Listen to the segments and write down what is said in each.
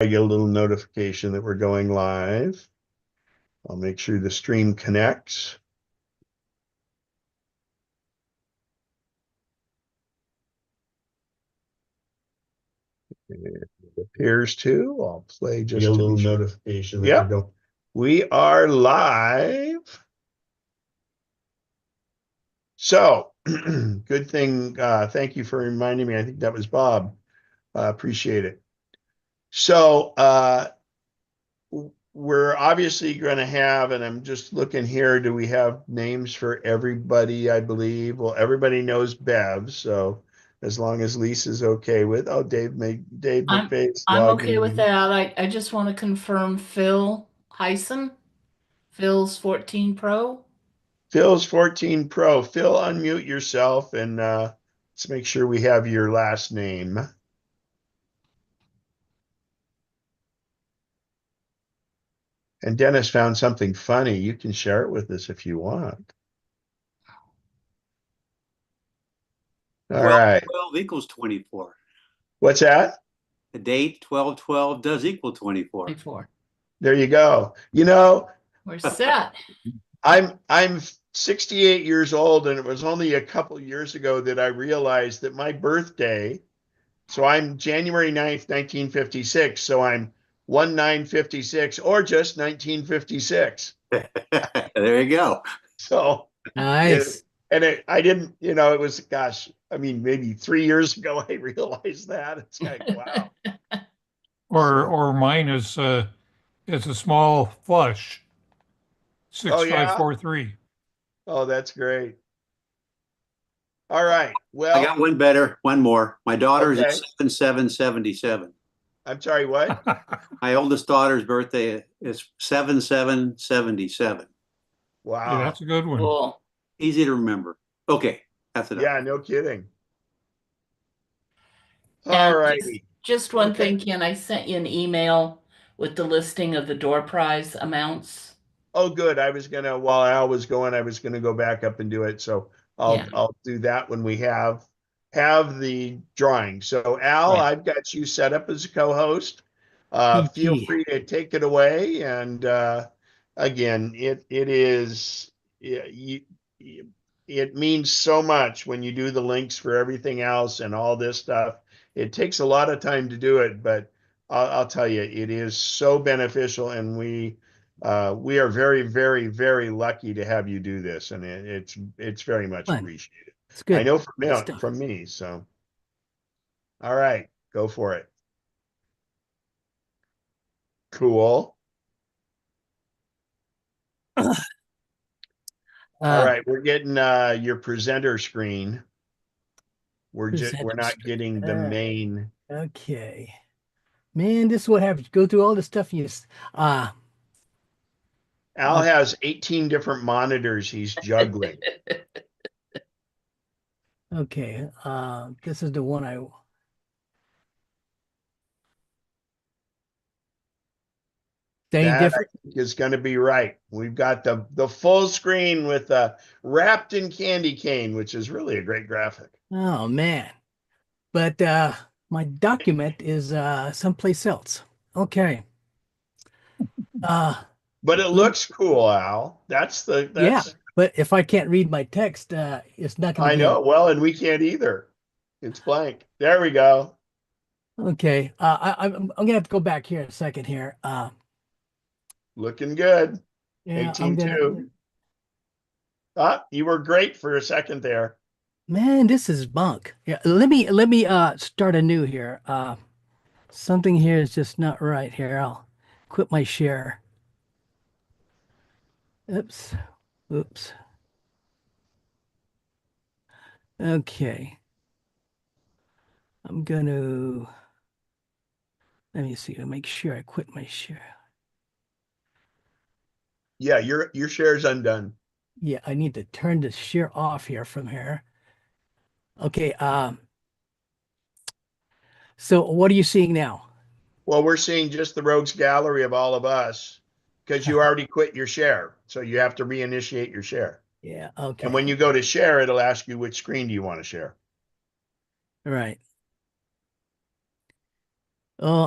I get a little notification that we're going live. I'll make sure the stream connects. It appears to. I'll play just a little notification. Yep, we are live. So, good thing. Thank you for reminding me. I think that was Bob. Appreciate it. So, we're obviously going to have, and I'm just looking here, do we have names for everybody? I believe. Well, everybody knows Bev, so as long as Lisa's okay with. Oh, Dave McVeigh's I'm okay logging with in. that. I just want to confirm Phil Heisen, Phil's 14 Pro. Phil's 14 Pro. Phil, unmute yourself and let's make sure we have your last name. And Dennis found something funny. You can share it with us if you want. All 12, right. 12 equals 24. What's that? The date 12/12 does equal 24. 24. There you go. You know, We're set. I'm 68 years old, and it was only a couple years ago that I realized that my birthday, so I'm January 9th, 1956, so I'm 1956 or just 1956. There you go. So Nice. I didn't, it was, gosh, I mean, maybe 3 years ago I realized that. It's like, wow. Or mine is a small flush, Oh yeah. 6543. Oh, that's great. All right. I Well, got one better, one more. My daughter's okay. is 7777. I'm sorry, what? My oldest daughter's birthday is 7777. Wow. Yeah, that's a good one. Cool. Easy to remember. Okay, that's enough. Yeah, no kidding. All And righty. just one Okay. thing, Ken, I sent you an email with the listing of the door prize amounts. Oh, good. While Al was going, I was gonna go back up and do it. So Yeah. I'll do that when we have the drawing. So Al, Right. I've got you set up as a co-host. Thank Feel you. free to take it away. And again, it is it means so much when you do the links for everything else and all this stuff. It takes a lot of time to do it, but I'll tell you, it is so beneficial, and we are very, very, very lucky to have you do this, and it's very much Fun. appreciated. It's I good. know Good stuff. from me. So, all right, go for it. Cool. All right, we're getting your presenter screen. We're Presenter not screen. getting the main. Okay. Man, this is what happens. Go through all the stuff Al has 18 different monitors he's juggling. okay. This is the one That different. I think is going to be right. We've got the full screen with wrapped in candy cane, which is really a great graphic. Oh man. But my document is someplace else. Okay. But it looks cool, Al. Yeah, but if I can't read my text, it's not going to I be know. Well, and we can't either. It's blank. There we go. okay. I'm gonna have to go back here a second here. Looking good. Yeah, I'm 18-2. gonna. You were great for a second there. Man, this is bunk. Yeah, let me start anew here. Something here is just not right here. I'll quit my share. Oops. Oops. Okay. I'm gonna let me see. Make sure I quit my share. Yeah, your share's undone. Yeah, I need to turn the share off here from here. Okay. So what are you seeing now? Well, we're seeing just the rogues gallery of all of us because you already quit your share. So you have to reinitiate your share. Yeah. And Okay. when you go to share, it'll ask you which screen do you want to share. All right. Oh,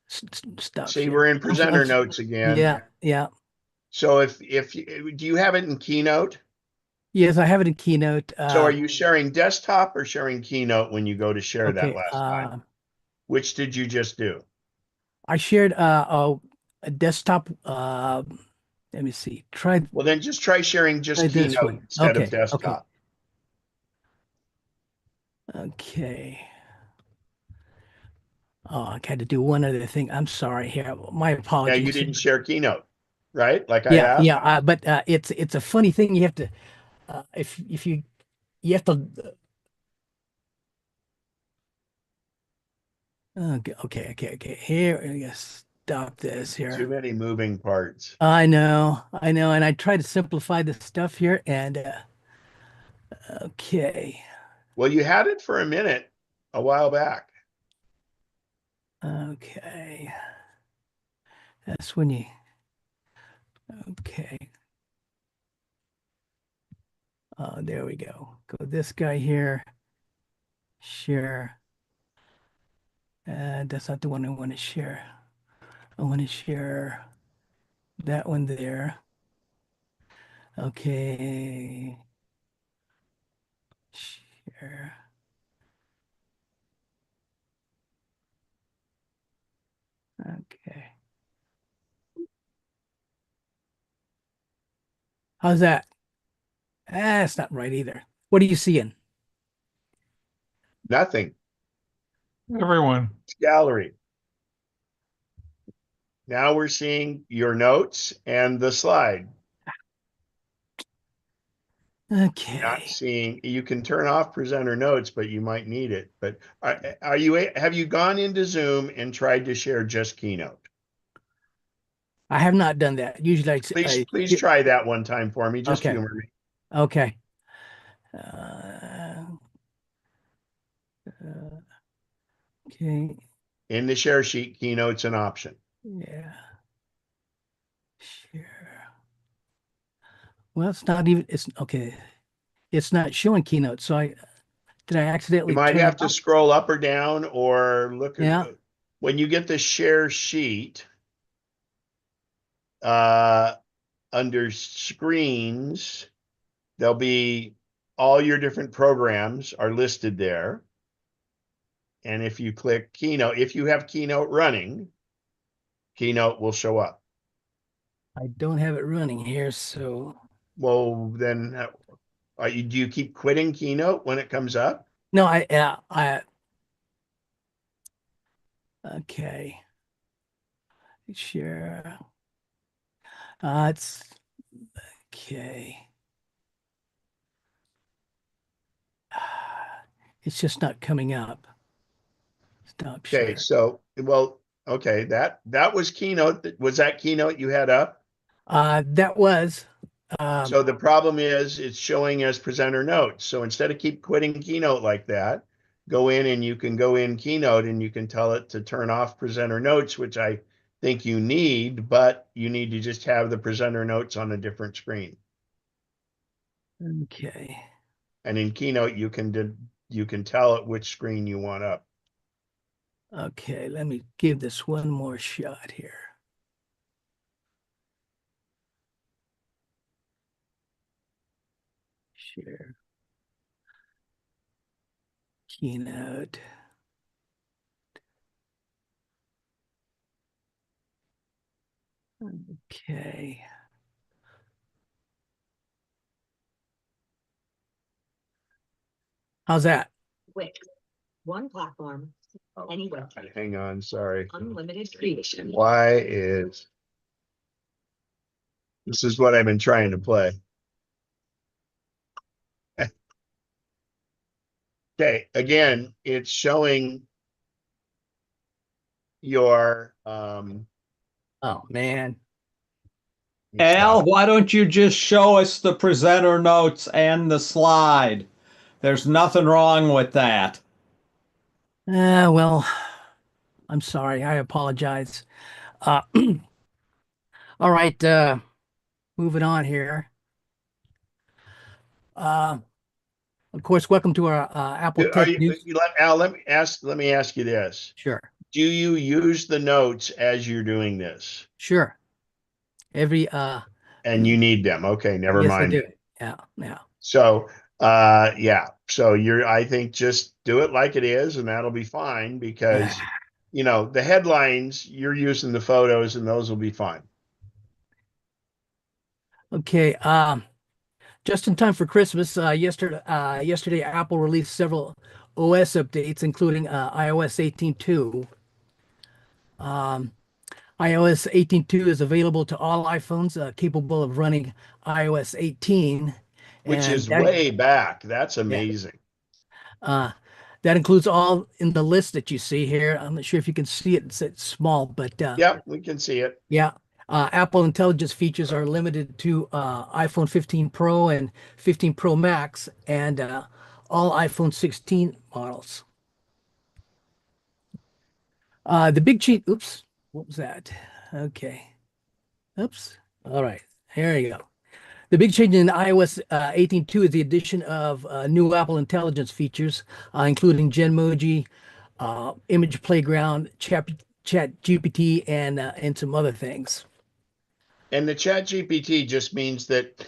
stuff See, here. we're in presenter notes again. Yeah, yeah. So do you have it in Keynote? Yes, I have it in Keynote. So are you sharing desktop or sharing Keynote when you go to share that Okay. last time? Which did you just do? I shared a desktop. Let me see. Well, then just try sharing just Try this Keynote one. instead of Okay. desktop. Okay. Oh, I had to do one other thing. I'm sorry here. My Yeah, apologies. you didn't share Keynote, right? Like I Yeah, asked. yeah. But it's a funny thing. You have to if you have to. Okay. Here, I guess stop this Too here. many moving parts. I know, and I try to simplify the stuff here. And okay, Well, you had it for a minute a while back. okay. That's when you. Okay. There we go. Go this guy here. Share. That's not the one I want to share. I want to share that one there. Okay. Share. Okay. How's that? That's not right either. What are you seeing? Nothing. Everyone. It's gallery. Now we're seeing your notes and the slide. Not Okay. seeing, you can turn off presenter notes, but you might need it. But have you gone into Zoom and tried to share just Keynote? I have not done that. Usually Please try that one time for me. Just Okay. humor me. Okay. Okay. In the share sheet, Keynote's an option. Yeah. Share. Well, it's not even, it's okay. It's not showing Keynote. So did I accidentally You might turn have it to off? scroll up or down or look at, Yeah. when you get the share sheet, under screens, there'll be all your different programs are listed there. And if you click Keynote, if you have Keynote running, Keynote will show up. I don't have it running here, so Well, then do you keep quitting Keynote when it comes up? no, okay. Share. It's okay. It's just not coming up. Stop Okay, share. so, well, okay, that was Keynote. Was that Keynote you had up? That was. So the problem is it's showing as presenter notes. So instead of keep quitting Keynote like that, go in and you can go in Keynote and you can tell it to turn off presenter notes, which I think you need, but you need to just have the presenter notes on a different screen. Okay. And in Keynote, you can tell it which screen you want up. Okay, let me give this one more shot here. Share. Keynote. Okay. How's that? Wix. One platform. Anywhere. Hang on, sorry. Unlimited creation. This is what I've been trying to play. Okay, again, it's showing your Oh man. Al, why don't you just show us the presenter notes and the slide? There's nothing wrong with that. Well, I'm sorry. I apologize. Uh, all right. Moving on here. Of course, welcome to our Apple Are Tech you, News. Al, let me ask you this. Sure. Do you use the notes as you're doing this? Sure. Every And you need them. Okay, never yes, I mind. do. Yeah, yeah. So, yeah. So I think just do it like it is, and that'll be fine because, the headlines, you're using the photos and those will be fine. Okay. Just in time for Christmas, yesterday Apple released several OS updates, including iOS 18.2. Um, iOS 18.2 is available to all iPhones capable of running iOS 18, Which and is way back. That's yeah, amazing. uh, that includes all in the list that you see here. I'm not sure if you can see it; it's small, but Yep, we can see it. yeah. Apple Intelligence features are limited to iPhone 15 Pro and 15 Pro Max and all iPhone 16 models. The big cheat, oops, what was that? Okay. Oops. All right. Here you go. The big change in iOS 18.2 is the addition of new Apple Intelligence features, including Genmoji, Image Playground, Chat GPT, and some other things. And the Chat GPT just means that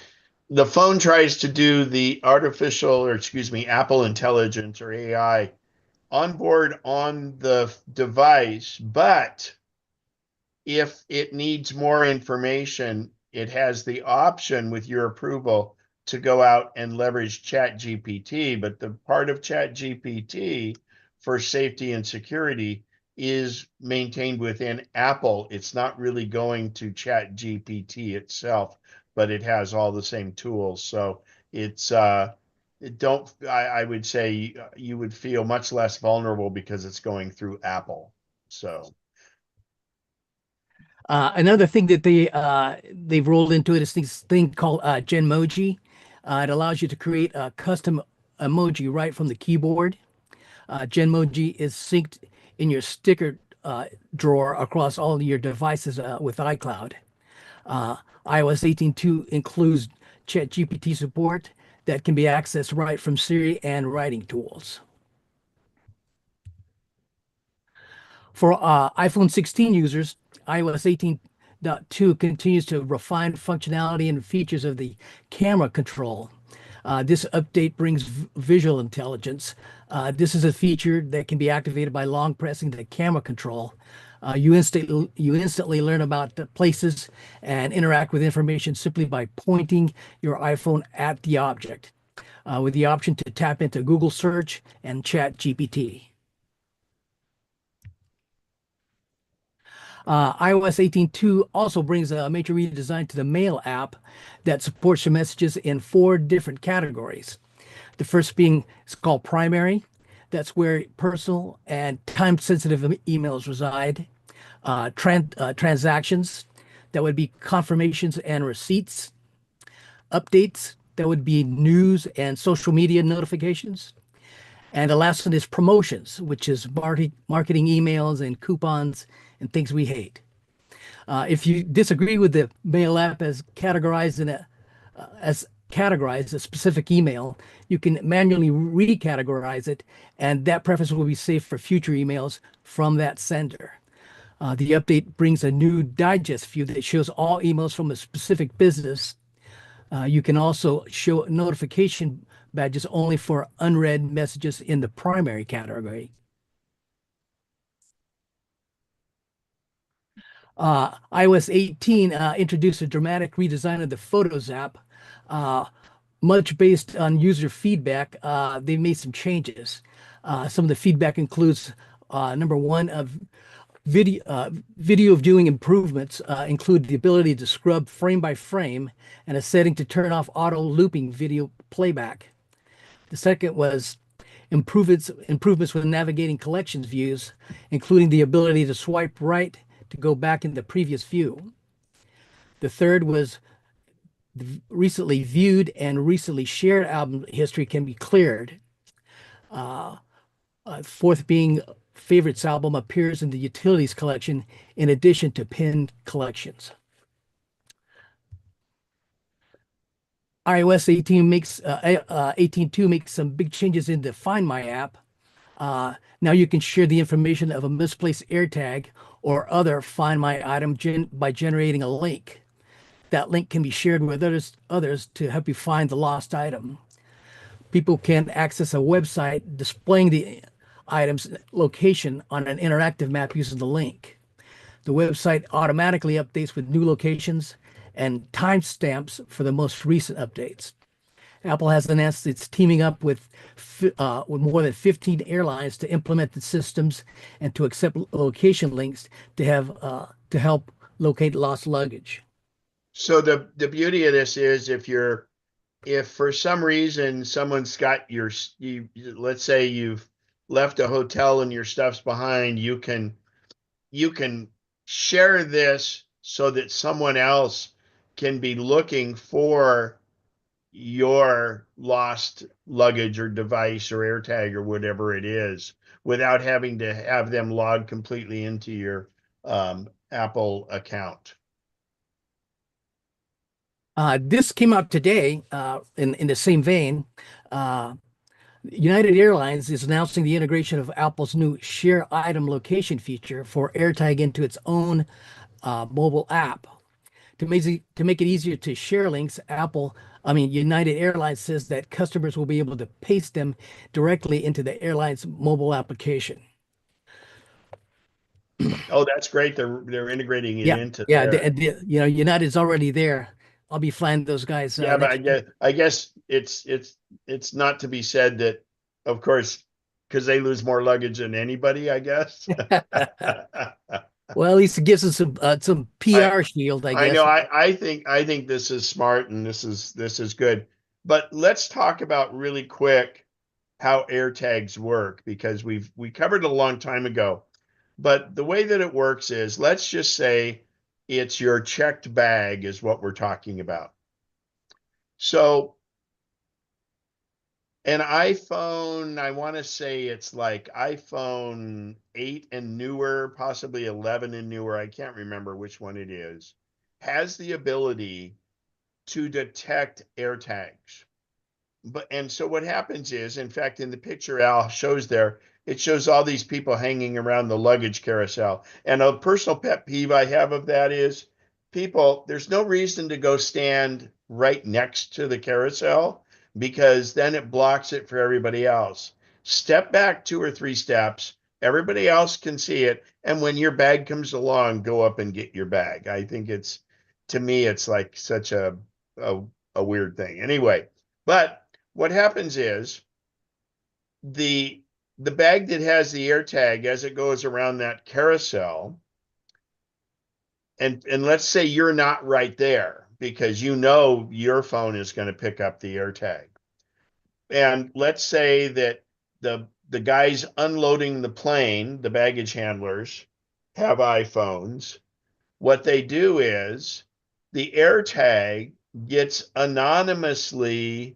the phone tries to do the Apple Intelligence or AI on board on the device, but if it needs more information, it has the option with your approval to go out and leverage Chat GPT. But the part of Chat GPT for safety and security is maintained within Apple. It's not really going to Chat GPT itself, but it has all the same tools. So it's I would say you would feel much less vulnerable because it's going through Apple. So Another thing that they've rolled into it is this thing called Genmoji. It allows you to create a custom emoji right from the keyboard. Genmoji is synced in your sticker drawer across all your devices with iCloud. Uh, iOS 18.2 includes ChatGPT support that can be accessed right from Siri and writing tools. For iPhone 16 users, iOS 18.2 continues to refine functionality and features of the camera control. This update brings visual intelligence. This is a feature that can be activated by long pressing the camera control. You instantly learn about the places and interact with information simply by pointing your iPhone at the object, with the option to tap into Google Search and Chat GPT. iOS 18.2 also brings a major redesign to the Mail app that supports your messages in 4 different categories. The first being it's called Primary. That's where personal and time-sensitive emails reside. Transactions, that would be confirmations and receipts. Updates, that would be news and social media notifications. And the last one is promotions, which is marketing emails and coupons and things we hate. If you disagree with the mail app as categorized a specific email, you can manually recategorize it, and that preference will be saved for future emails from that sender. The update brings a new digest view that shows all emails from a specific business. You can also show notification badges only for unread messages in the primary category. iOS 18 introduced a dramatic redesign of the Photos app. Much based on user feedback, they made some changes. Some of the feedback includes number one, of video viewing improvements include the ability to scrub frame by frame and a setting to turn off auto looping video playback. The second was improvements with navigating collections views, including the ability to swipe right to go back in the previous view. The third was recently viewed and recently shared album history can be cleared. Fourth being favorites album appears in the utilities collection in addition to pinned collections. iOS 18 makes 18.2 makes some big changes in the Find My app. Now you can share the information of a misplaced AirTag or other Find My Item by generating a link. That link can be shared with others to help you find the lost item. People can access a website displaying the item's location on an interactive map using the link. The website automatically updates with new locations and timestamps for the most recent updates. Apple has announced it's teaming up with more than 15 airlines to implement the systems and to accept location links to help locate lost luggage. So the beauty of this is if for some reason someone's got let's say you've left a hotel and your stuff's behind, you can share this so that someone else can be looking for your lost luggage or device or AirTag or whatever it is without having to have them log completely into your Apple account. This came out today in the same vein. United Airlines is announcing the integration of Apple's new Share Item Location feature for AirTag into its own mobile app. To make it easier to share links, United Airlines says that customers will be able to paste them directly into the airline's mobile application. Oh, that's great. They're integrating it into Yeah, there. United's already there. I'll be flying those guys. Yeah, but I guess it's not to be said that, of course, because they lose more luggage than anybody, I guess. Well, at least it gives us some PR shield, I I guess. know. I think this is smart and this is good. But let's talk about really quick how AirTags work, because we covered it a long time ago. But the way that it works is, let's just say it's your checked bag is what we're talking about. So an iPhone, I want to say it's like iPhone 8 and newer, possibly 11 and newer, I can't remember which one it is, has the ability to detect AirTags. And so what happens is, in fact, in the picture Al shows there, it shows all these people hanging around the luggage carousel. And a personal pet peeve I have of that is, there's no reason to go stand right next to the carousel, because then it blocks it for everybody else. Step back 2 or 3 steps, everybody else can see it. And when your bag comes along, go up and get your bag. I think to me, it's like such a weird thing. Anyway, but what happens is the bag that has the AirTag, as it goes around that carousel, and let's say you're not right there because your phone is going to pick up the AirTag. And let's say that the guys unloading the plane, the baggage handlers, have iPhones. What they do is the AirTag gets anonymously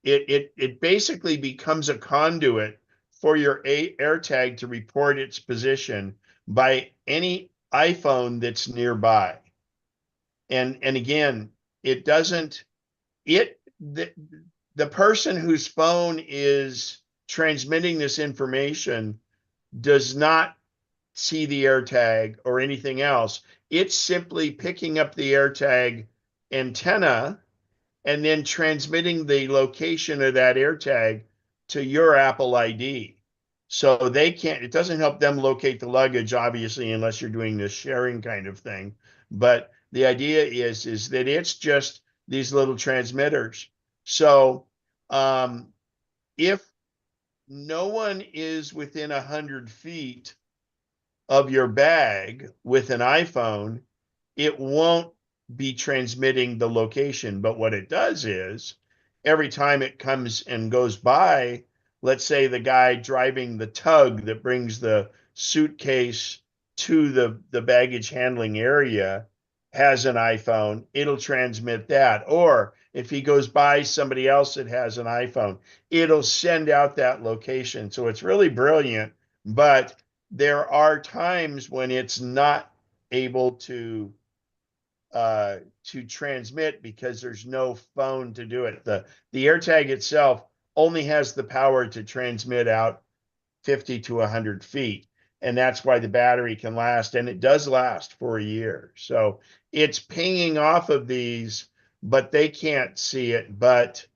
it basically becomes a conduit for your AirTag to report its position by any iPhone that's nearby. And again, it doesn't the person whose phone is transmitting this information does not see the AirTag or anything else. It's simply picking up the AirTag antenna and then transmitting the location of that AirTag to your Apple ID. So it doesn't help them locate the luggage, obviously, unless you're doing this sharing kind of thing. But the idea is that it's just these little transmitters. So if no one is within 100 feet of your bag with an iPhone, it won't be transmitting the location. But what it does is, every time it comes and goes by, let's say the guy driving the tug that brings the suitcase to the baggage handling area has an iPhone, it'll transmit that. Or if he goes by somebody else that has an iPhone, it'll send out that location. So it's really brilliant, but there are times when it's not able to transmit because there's no phone to do it. The AirTag itself only has the power to transmit out 50 to 100 feet. And that's why the battery can last, and it does last for a year. So it's pinging off of these, but they can't see it. But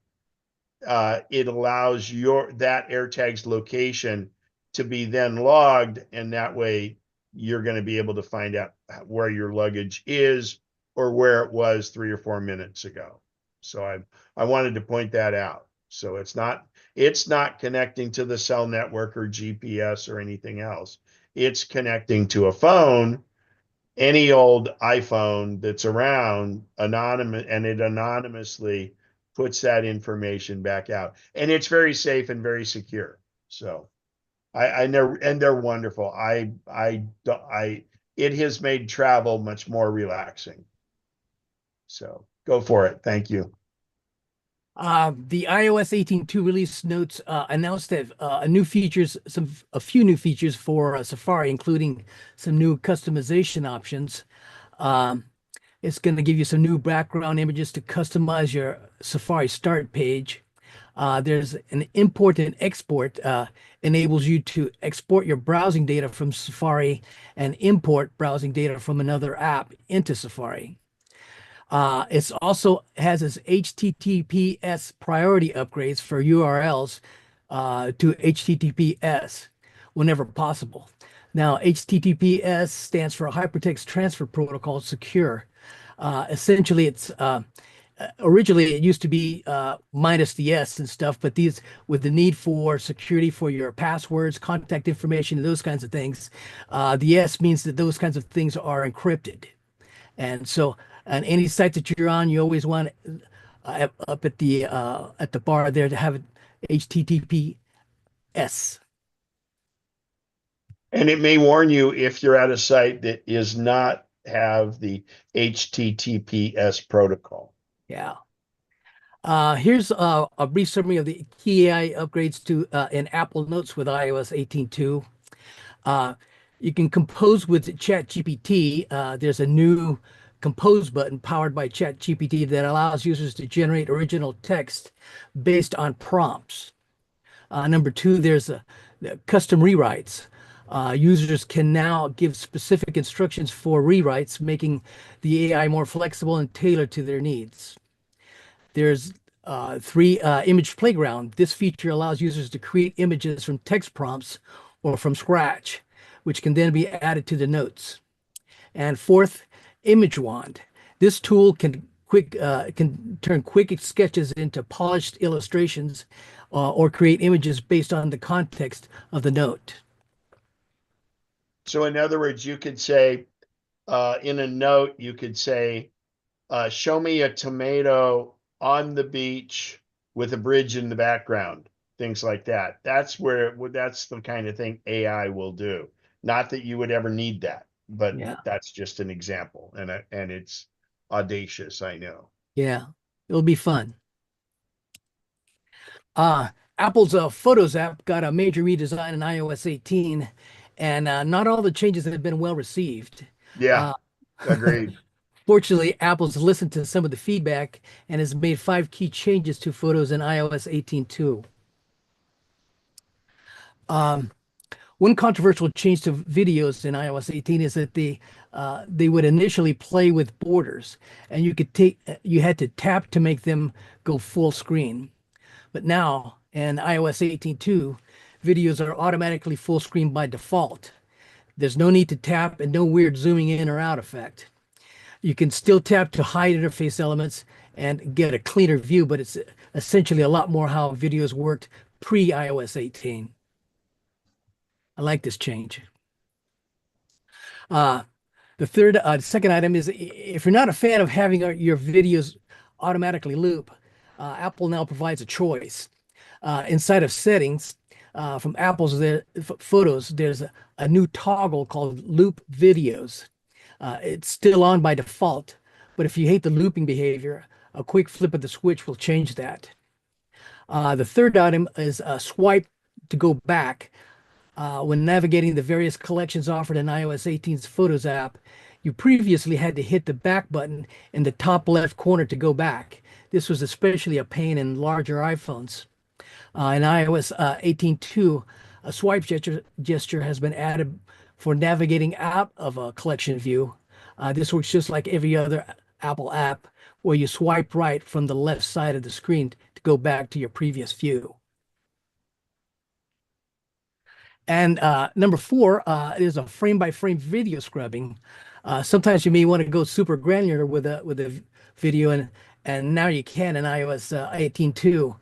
it allows that AirTag's location to be then logged, and that way you're going to be able to find out where your luggage is or where it was 3 or 4 minutes ago. So I wanted to point that out. So it's not connecting to the cell network or GPS or anything else. It's connecting to a phone, any old iPhone that's around, anonymous, and it anonymously puts that information back out. And it's very safe and very secure. So I know, and they're wonderful. It has made travel much more relaxing. So go for it. Thank you. The iOS 18.2 release notes announced that a few new features for Safari, including some new customization options. It's going to give you some new background images to customize your Safari start page. There's an import and export, enables you to export your browsing data from Safari and import browsing data from another app into Safari. It also has its HTTPS priority upgrades for URLs to HTTPS whenever possible. Now, HTTPS stands for Hypertext Transfer Protocol Secure. Essentially, it's originally it used to be minus the S and stuff, but these, with the need for security for your passwords, contact information, those kinds of things, the S means that those kinds of things are encrypted. And so on any site that you're on, you always want up at the bar there to have HTTPS. And it may warn you if you're at a site that is not have the HTTPS protocol. Yeah. Here's a brief summary of the key AI upgrades to in Apple Notes with iOS 18.2. You can compose with ChatGPT. There's a new compose button powered by ChatGPT that allows users to generate original text based on prompts. Number two, there's custom rewrites. Users can now give specific instructions for rewrites, making the AI more flexible and tailored to their needs. There's three, image playground. This feature allows users to create images from text prompts or from scratch, which can then be added to the notes. And fourth, image wand. This tool can turn quick sketches into polished illustrations or create images based on the context of the note. So in other words, you could say, in a note, you could say, show me a tomato on the beach with a bridge in the background, things like that. That's the kind of thing AI will do. Not that you would ever need that, but Yeah. that's just an example, and it's audacious, I know. Yeah, it'll be fun. Apple's Photos app got a major redesign in iOS 18, and not all the changes have been well received. Yeah, agreed. Fortunately, Apple's listened to some of the feedback and has made 5 key changes to Photos in iOS 18.2. One controversial change to videos in iOS 18 is that they would initially play with borders, and you had to tap to make them go full screen. But now in iOS 18.2, videos are automatically full screen by default. There's no need to tap and no weird zooming in or out effect. You can still tap to hide interface elements and get a cleaner view, but it's essentially a lot more how videos worked pre-iOS 18. I like this change. The second item is, if you're not a fan of having your videos automatically loop, Apple now provides a choice. Inside of settings, from Apple's Photos, there's a new toggle called Loop Videos. It's still on by default, but if you hate the looping behavior, a quick flip of the switch will change that. The third item is a swipe to go back. When navigating the various collections offered in iOS 18's Photos app, you previously had to hit the back button in the top left corner to go back. This was especially a pain in larger iPhones. In iOS 18.2, a swipe gesture has been added for navigating out of a collection view. This works just like every other Apple app, where you swipe right from the left side of the screen to go back to your previous view. And number 4 is a frame-by-frame video scrubbing. Sometimes you may want to go super granular with a video, and now you can in iOS 18.2.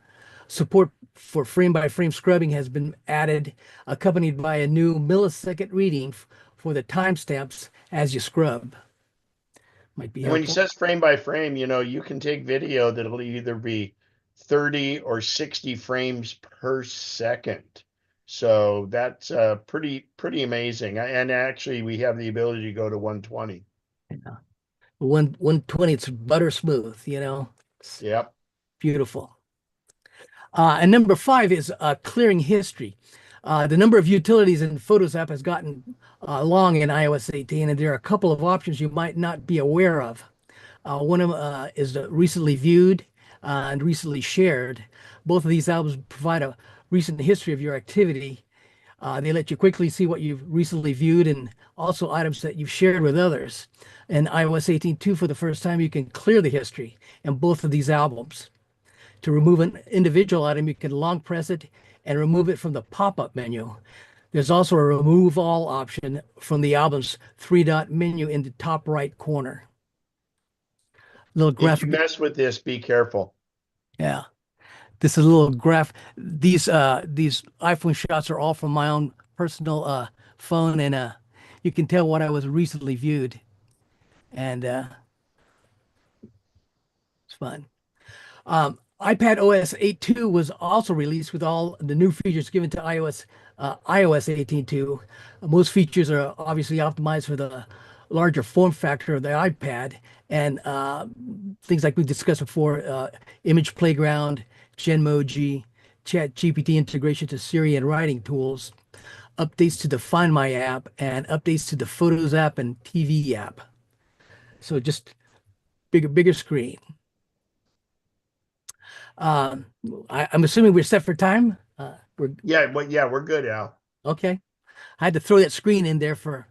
Support for frame-by-frame scrubbing has been added, accompanied by a new millisecond reading for the timestamps as you scrub. Might be And when he helpful. says frame by frame, you can take video that'll either be 30 or 60 frames per second. So that's pretty amazing. And actually, we have the ability to go to 120. 120, it's butter smooth, It's Yep. beautiful. And number 5 is clearing history. The number of utilities in Photos app has gotten long in iOS 18, and there are a couple of options you might not be aware of. One of them is recently viewed and recently shared. Both of these albums provide a recent history of your activity. They let you quickly see what you've recently viewed and also items that you've shared with others. In iOS 18.2, for the first time, you can clear the history in both of these albums. To remove an individual item, you can long press it and remove it from the pop-up menu. There's also a remove all option from the album's 3-dot menu in the top right corner. Little If you graphic. mess with this, be careful. Yeah. This is a little graph. These iPhone shots are all from my own personal phone, and you can tell what I was recently viewed. And it's fun. iPad OS 8.2 was also released with all the new features given to iOS 18.2. Most features are obviously optimized for the larger form factor of the iPad, and things like we discussed before, image playground, Genmoji, Chat GPT integration to Siri and writing tools, updates to the Find My app, and updates to the Photos app and TV app. So just bigger screen. I'm assuming we're set for time. We're good, Al. Okay. I had to throw that screen in there for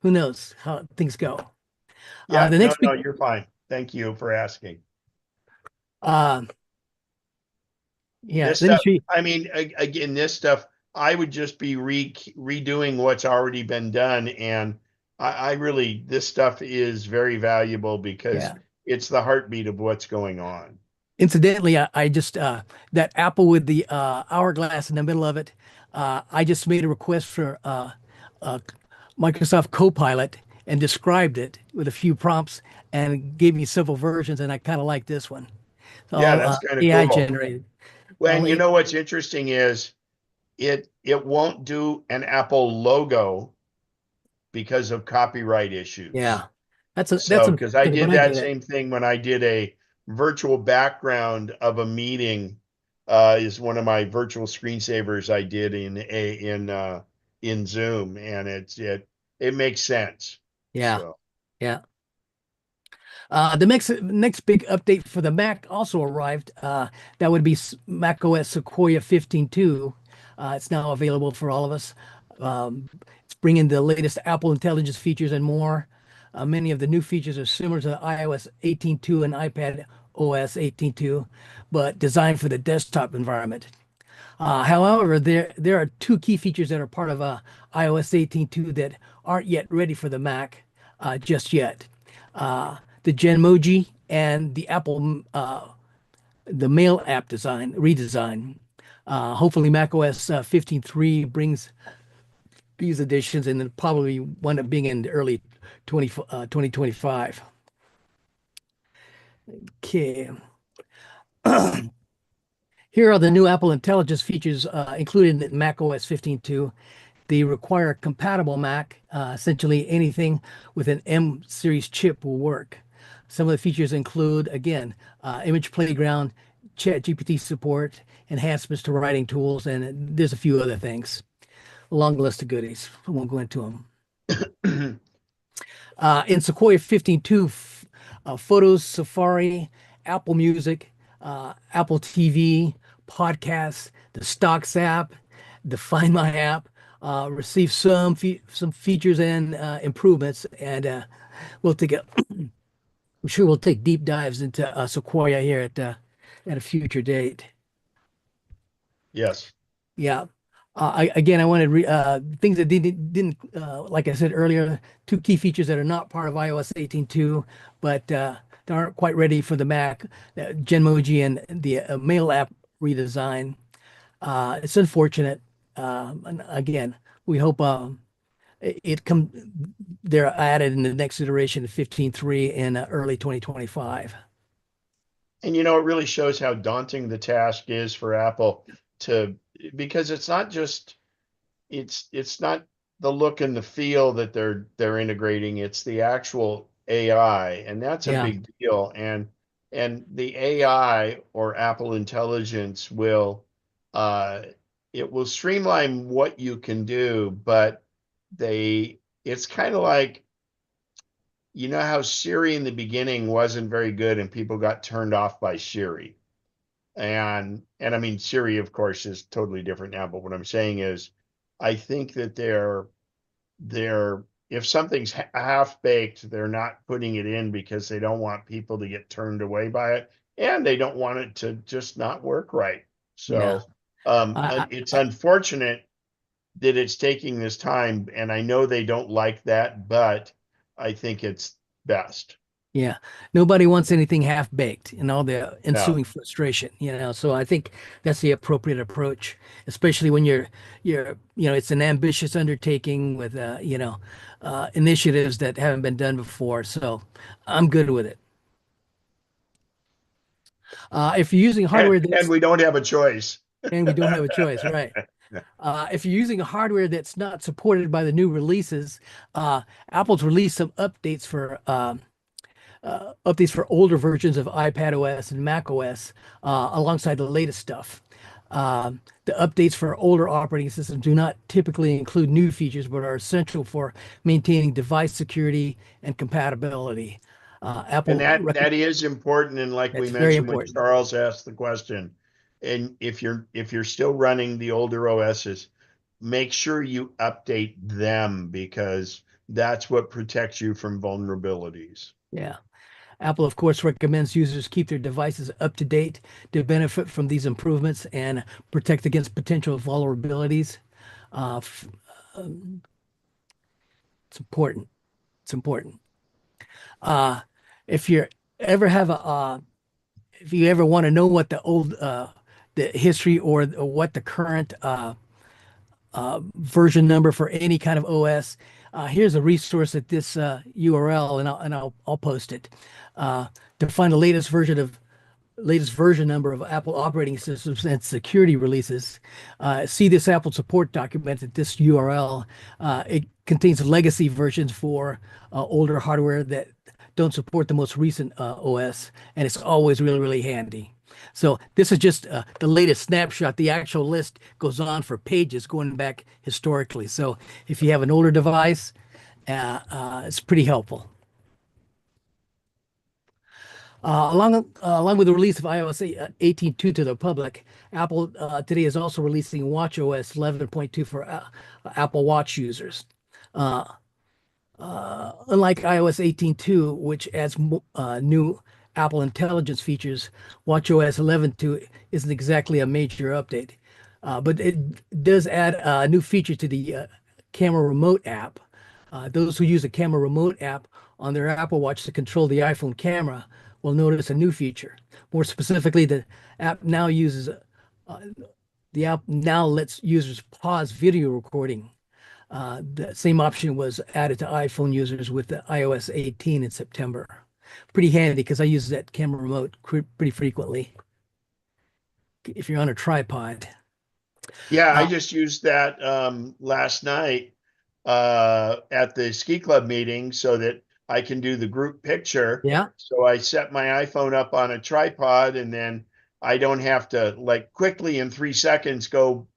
who knows how things go. Yeah, The next no, you're fine. Thank you for asking. Yeah, This let me stuff, show you. I mean, again, this stuff, I would just be redoing what's already been done. And I really, this stuff is very valuable because Yeah. it's the heartbeat of what's going on. Incidentally, I just that apple with the hourglass in the middle of it. I just made a request for Microsoft Copilot and described it with a few prompts and gave me several versions, and I kind of like this one. It's Yeah, all that's kind of AI cool. generated. Well, All and you know what's interesting is it won't do an Apple logo because of copyright issues. Yeah, that's So, because I unfortunate, did but I that get it. same thing when I did a virtual background of a meeting, is one of my virtual screensavers I did in Zoom, and it makes sense. Yeah, So, yeah. The next big update for the Mac also arrived. That would be Mac OS Sequoia 15.2. It's now available for all of us. It's bringing the latest Apple Intelligence features and more. Many of the new features are similar to iOS 18.2 and iPad OS 18.2, but designed for the desktop environment. However, there are two key features that are part of iOS 18.2 that aren't yet ready for the Mac just yet. The Genmoji and the Apple the Mail app redesign. Hopefully macOS 15.3 brings these additions, and then probably wind up being in the early 2025. Okay. Here are the new Apple Intelligence features included in macOS 15.2. They require compatible Mac. Essentially anything with an M series chip will work. Some of the features include, again, image playground, Chat GPT support, enhancements to writing tools, and there's a few other things. A long list of goodies. I won't go into them. In Sequoia 15.2, Photos, Safari, Apple Music, Apple TV, podcasts, the Stocks app, the Find My app, receive some features and improvements, and we'll take a I'm sure we'll take deep dives into Sequoia here at a future date. Yes. Yeah. I wanted things that didn't like I said earlier, two key features that are not part of iOS 18.2, but that aren't quite ready for the Mac, Genmoji and the Mail app redesign. It's unfortunate. And again, we hope it come they're added in the next iteration of 15.3 in early 2025. And you know, it really shows how daunting the task is for Apple to, because it's not just it's not the look and the feel that they're integrating, it's the actual AI, and that's a Yeah. big deal. And the AI or Apple Intelligence will it will streamline what you can do, but it's kind of like, you know how Siri in the beginning wasn't very good and people got turned off by Siri. And I mean, Siri, of course, is totally different now, but what I'm saying is I think that they're if something's half baked, they're not putting it in because they don't want people to get turned away by it, and they don't want it to just not work right. Yeah. So I, it's unfortunate that it's taking this time, and I know they don't like that, but I think it's best. Yeah, nobody wants anything half baked and all the No. ensuing frustration, So I think that's the appropriate approach, especially when it's an ambitious undertaking with initiatives that haven't been done before. So I'm good with it. If you're using hardware And we don't have a choice. and we don't have a choice, right? If you're using a hardware that's not supported by the new releases, Apple's released some updates for older versions of iPadOS and macOS alongside the latest stuff. The updates for older operating systems do not typically include new features, but are essential for maintaining device security and compatibility. Apple And that is important. And like we that's very mentioned when important. Charles asked the question, and if you're still running the older OSs, make sure you update them because that's what protects you from vulnerabilities. Yeah. Apple, of course, recommends users keep their devices up to date to benefit from these improvements and protect against potential vulnerabilities. Uh, f- um, it's important. It's important. Uh, if you ever have if you ever want to know what the history or what the current version number for any kind of OS, here's a resource at this URL, and I'll post it to find the latest version number of Apple operating systems and security releases. See this Apple support document at this URL. It contains legacy versions for older hardware that don't support the most recent OS, and it's always really, really handy. So this is just the latest snapshot. The actual list goes on for pages going back historically. So if you have an older device, it's pretty helpful. Along with the release of iOS 18.2 to the public, Apple today is also releasing watchOS 11.2 for Apple Watch users. Unlike iOS 18.2, which adds new Apple Intelligence features, watchOS 11.2 isn't exactly a major update, but it does add a new feature to the camera remote app. Those who use the camera remote app on their Apple Watch to control the iPhone camera will notice a new feature. More specifically, the app now lets users pause video recording. The same option was added to iPhone users with the iOS 18 in September. Pretty handy because I use that camera remote pretty frequently if you're on a tripod. Yeah, I just used that last night at the ski club meeting so that I can do the group picture. Yeah. So I set my iPhone up on a tripod, and then I don't have to like quickly in 3 seconds go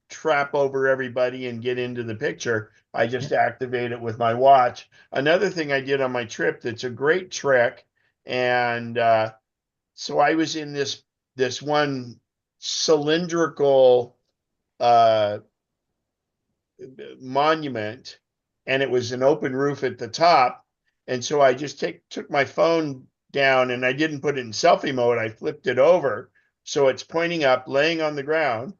trap over everybody and get into the picture. I just activate it with my watch. Another thing I did on my trip that's a great trick, and so I was in this one cylindrical uh, monument, and it was an open roof at the top. And so I just took my phone down, and I didn't put it in selfie mode. I flipped it over so it's pointing up, laying on the ground,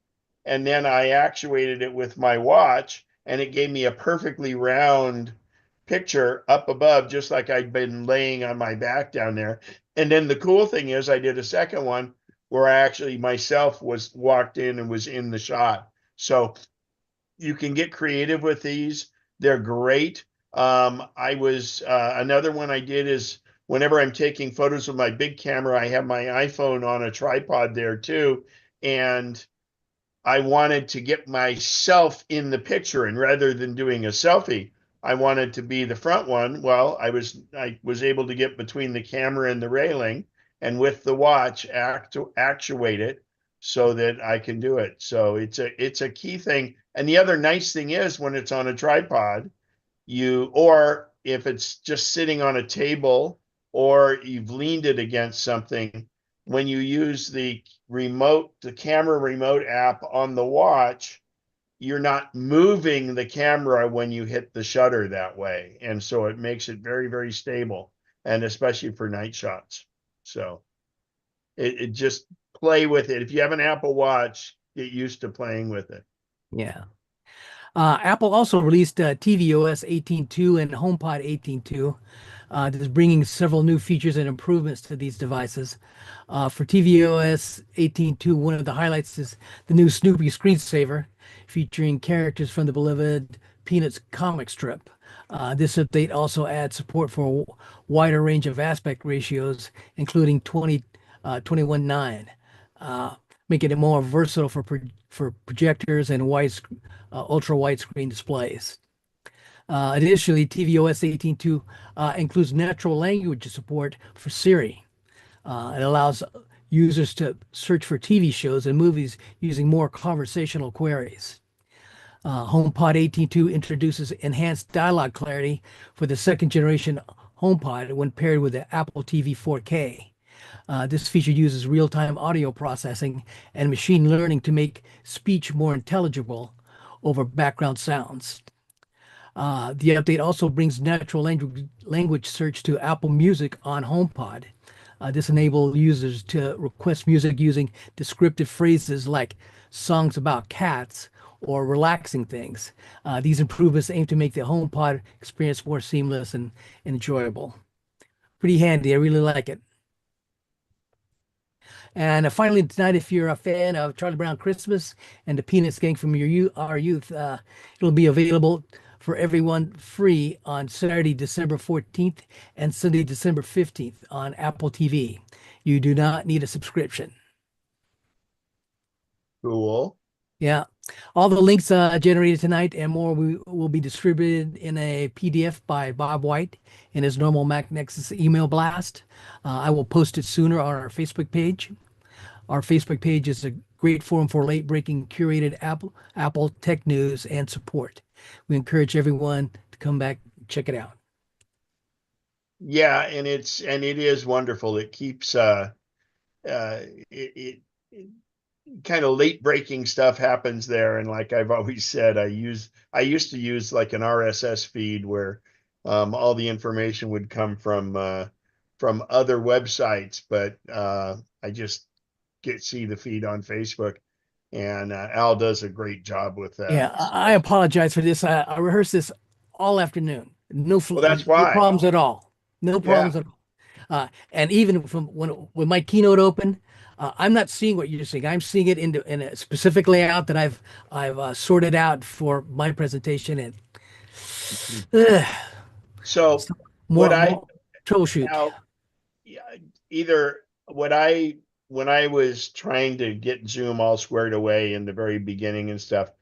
and then I actuated it with my watch, and it gave me a perfectly round picture up above, just like I'd been laying on my back down there. And then the cool thing is I did a second one where I actually myself was walked in and was in the shot. So you can get creative with these. They're great. I was another one I did is whenever I'm taking photos with my big camera, I have my iPhone on a tripod there too. And I wanted to get myself in the picture, and rather than doing a selfie, I wanted to be the front one. Well, I was able to get between the camera and the railing, and with the watch actuate it so that I can do it. So it's a key thing. And the other nice thing is when it's on a tripod, or if it's just sitting on a table or you've leaned it against something, when you use the camera remote app on the watch, you're not moving the camera when you hit the shutter that way. And so it makes it very, very stable, and especially for night shots. So it just play with it. If you have an Apple Watch, get used to playing with it. Yeah. Apple also released tvOS 18.2 and HomePod 18.2. That is bringing several new features and improvements to these devices. For tvOS 18.2, one of the highlights is the new Snoopy screensaver, featuring characters from the beloved Peanuts comic strip. This update also adds support for a wider range of aspect ratios, including 21:9, making it more versatile for projectors and ultra widescreen displays. Additionally, tvOS 18.2 includes natural language support for Siri. It allows users to search for TV shows and movies using more conversational queries. HomePod 18.2 introduces enhanced dialogue clarity for the second generation HomePod when paired with the Apple TV 4K. This feature uses real-time audio processing and machine learning to make speech more intelligible over background sounds. The update also brings natural language search to Apple Music on HomePod. This enables users to request music using descriptive phrases like songs about cats or relaxing things. These improvements aim to make the HomePod experience more seamless and enjoyable. Pretty handy. I really like it. And finally, tonight, if you're a fan of Charlie Brown Christmas and the Peanuts Gang from our youth, it'll be available for everyone free on Saturday, December 14th and Sunday, December 15th on Apple TV. You do not need a subscription. Cool. Yeah. All the links generated tonight and more will be distributed in a PDF by Bob White in his normal MacNexus email blast. I will post it sooner on our Facebook page. Our Facebook page is a great forum for late-breaking curated Apple tech news and support. We encourage everyone to come back and check it out. Yeah, and it is wonderful. It keeps it kind of late breaking stuff happens there, and like I've always said, I used to use like an RSS feed where all the information would come from other websites, but I just see the feed on Facebook, and Al does a great job with that. Yeah, I apologize for this. I rehearsed this all afternoon. No that's why. no problems at all. No problems at all. And even from when my keynote opened, I'm not seeing what you're seeing. I'm seeing it in a specific layout that I've sorted out for my presentation. And so more more troubleshoot. Now, either when I was trying to get Zoom all squared away in the very beginning and stuff,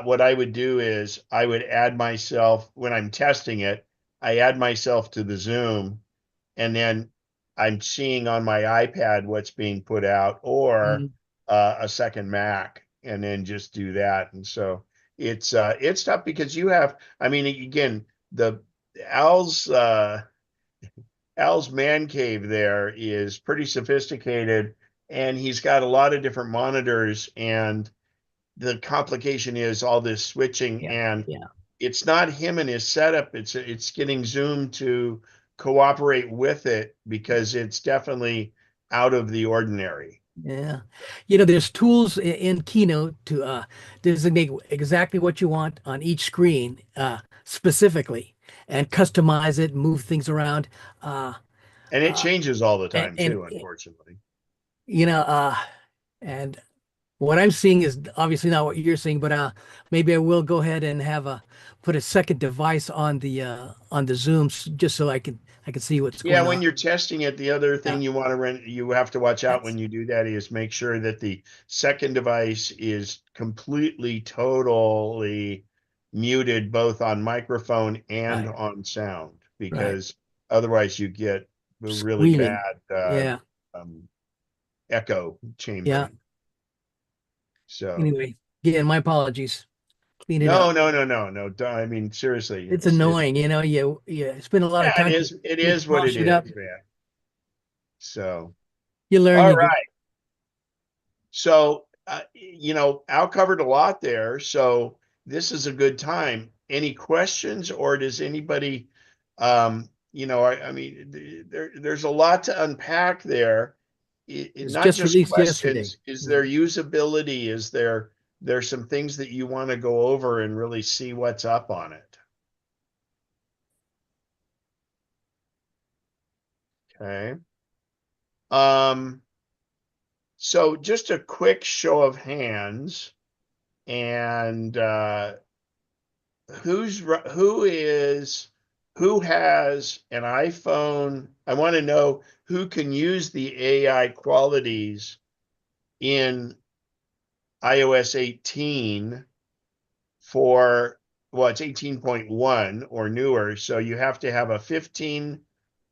what I would do is I would add myself when I'm testing it. I add myself to the Zoom, and then I'm seeing on my iPad what's being put out, or a second Mac, and then just do that. And so it's tough because you have, I mean, again, the Al's man cave there is pretty sophisticated, and he's got a lot of different monitors, and the complication is all this switching, Yeah, and yeah. it's not him and his setup. It's getting Zoom to cooperate with it, because it's definitely out of the ordinary. Yeah. There's tools in Keynote to designate exactly what you want on each screen specifically and customize it, move things around. And it Uh, changes all the and, time and too, unfortunately. you know, and what I'm seeing is obviously not what you're seeing, but maybe I will go ahead and have put a second device on the Zooms just so I can see what's Yeah, going when on. you're testing it, the other thing Yeah. you have to watch out That's when you do that is make sure that the second device is completely, totally muted, both on microphone and right, on sound, right. because otherwise you get a really Squealing. bad Yeah, um, echo yeah. chambering. So Anyway, again, my apologies. Clean it no, up. no, no, no, no. I mean, seriously, It's it's annoying, you spend a lot of yeah, time it to is what polish it it up. is, man. So You learn, all you go. right. So, Al covered a lot there. So this is a good time. Any questions, or does anybody, I mean, there's a lot to unpack there. It's Not just just released yesterday. questions. Is Yeah. there usability? There's some things that you want to go over and really see what's up on it? Okay. Um, so just a quick show of hands, and who has an iPhone? I want to know who can use the AI qualities in iOS 18 for, well, it's 18.1 or newer. So you have to have a 15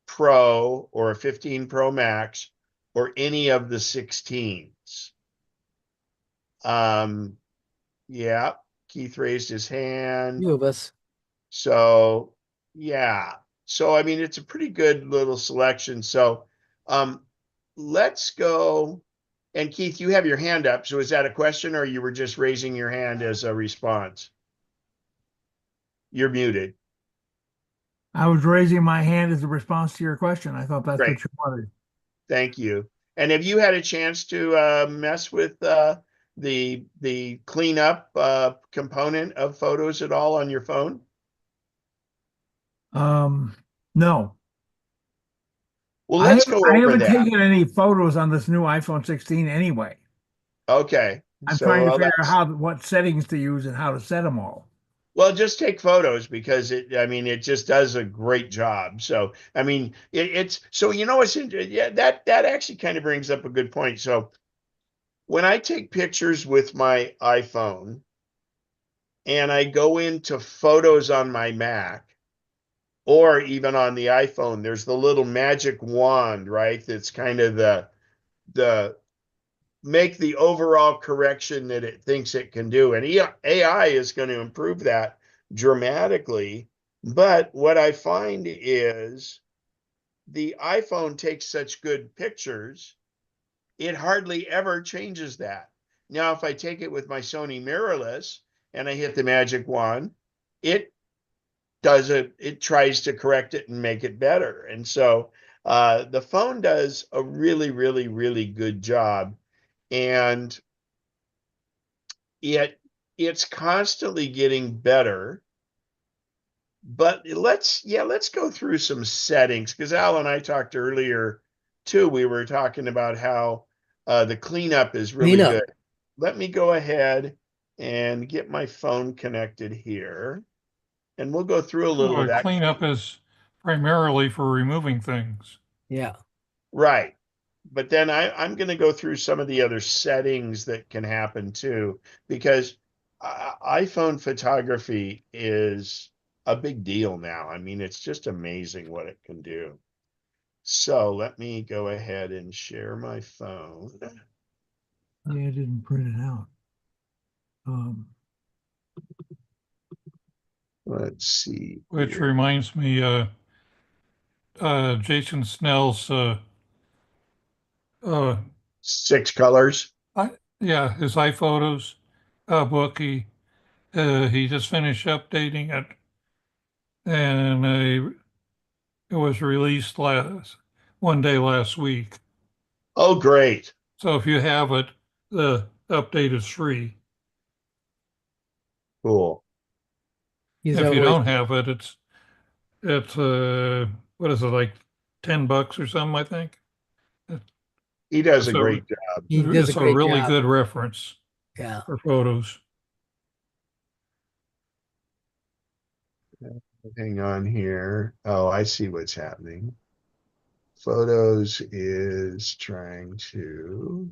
Pro or a 15 Pro Max or any of the 16s. Yeah, Keith raised his hand. Few of us. So yeah. So I mean, it's a pretty good little selection. So um let's go. And Keith, you have your hand up. So is that a question, or you were just raising your hand as a response? You're muted. I was raising my hand as a response to your question. I thought that's Great. what you wanted. Thank you. And have you had a chance to mess with the cleanup component of photos at all on your phone? No, Well, let's go I over haven't that. taken any photos on this new iPhone 16 anyway. Okay. I'm So trying to well, figure that's out what settings to use and how to set them all. Well, just take photos, because I mean, it just does a great job. So, I mean, so yeah, that actually kind of brings up a good point. So, when I take pictures with my iPhone and I go into photos on my Mac or even on the iPhone, there's the little magic wand, right? That's kind of the make the overall correction that it thinks it can do. And AI is going to improve that dramatically. But what I find is the iPhone takes such good pictures, it hardly ever changes that. Now, if I take it with my Sony mirrorless and I hit the magic wand, it it tries to correct it and make it better. And so the phone does a really, really, really good job. And it it's constantly getting better. But let's go through some settings, because Al and I talked earlier too. We were talking about how the cleanup is Clean really up. good. Let me go ahead and get my phone connected here, and we'll go through a little of Well, that. cleanup is primarily for removing things. Yeah. Right. But then I'm going to go through some of the other settings that can happen too, because iPhone photography is a big deal now. I mean, it's just amazing what it can do. So let me go ahead and share my phone. I didn't print it out. Let's see Which here. reminds me, Jason Snell's uh, 6 colors. Yeah, his iPhotos book. He just finished updating it, and it was released one day last week. Oh, great. So if you have it, the update is free. Cool. He's If you always, don't have it, it's what is it, like $10 or something, I think. He does a So great job. he does a it's a great really job. good reference Yeah. for photos. Hang on here. Oh, I see what's happening. Photos is trying to.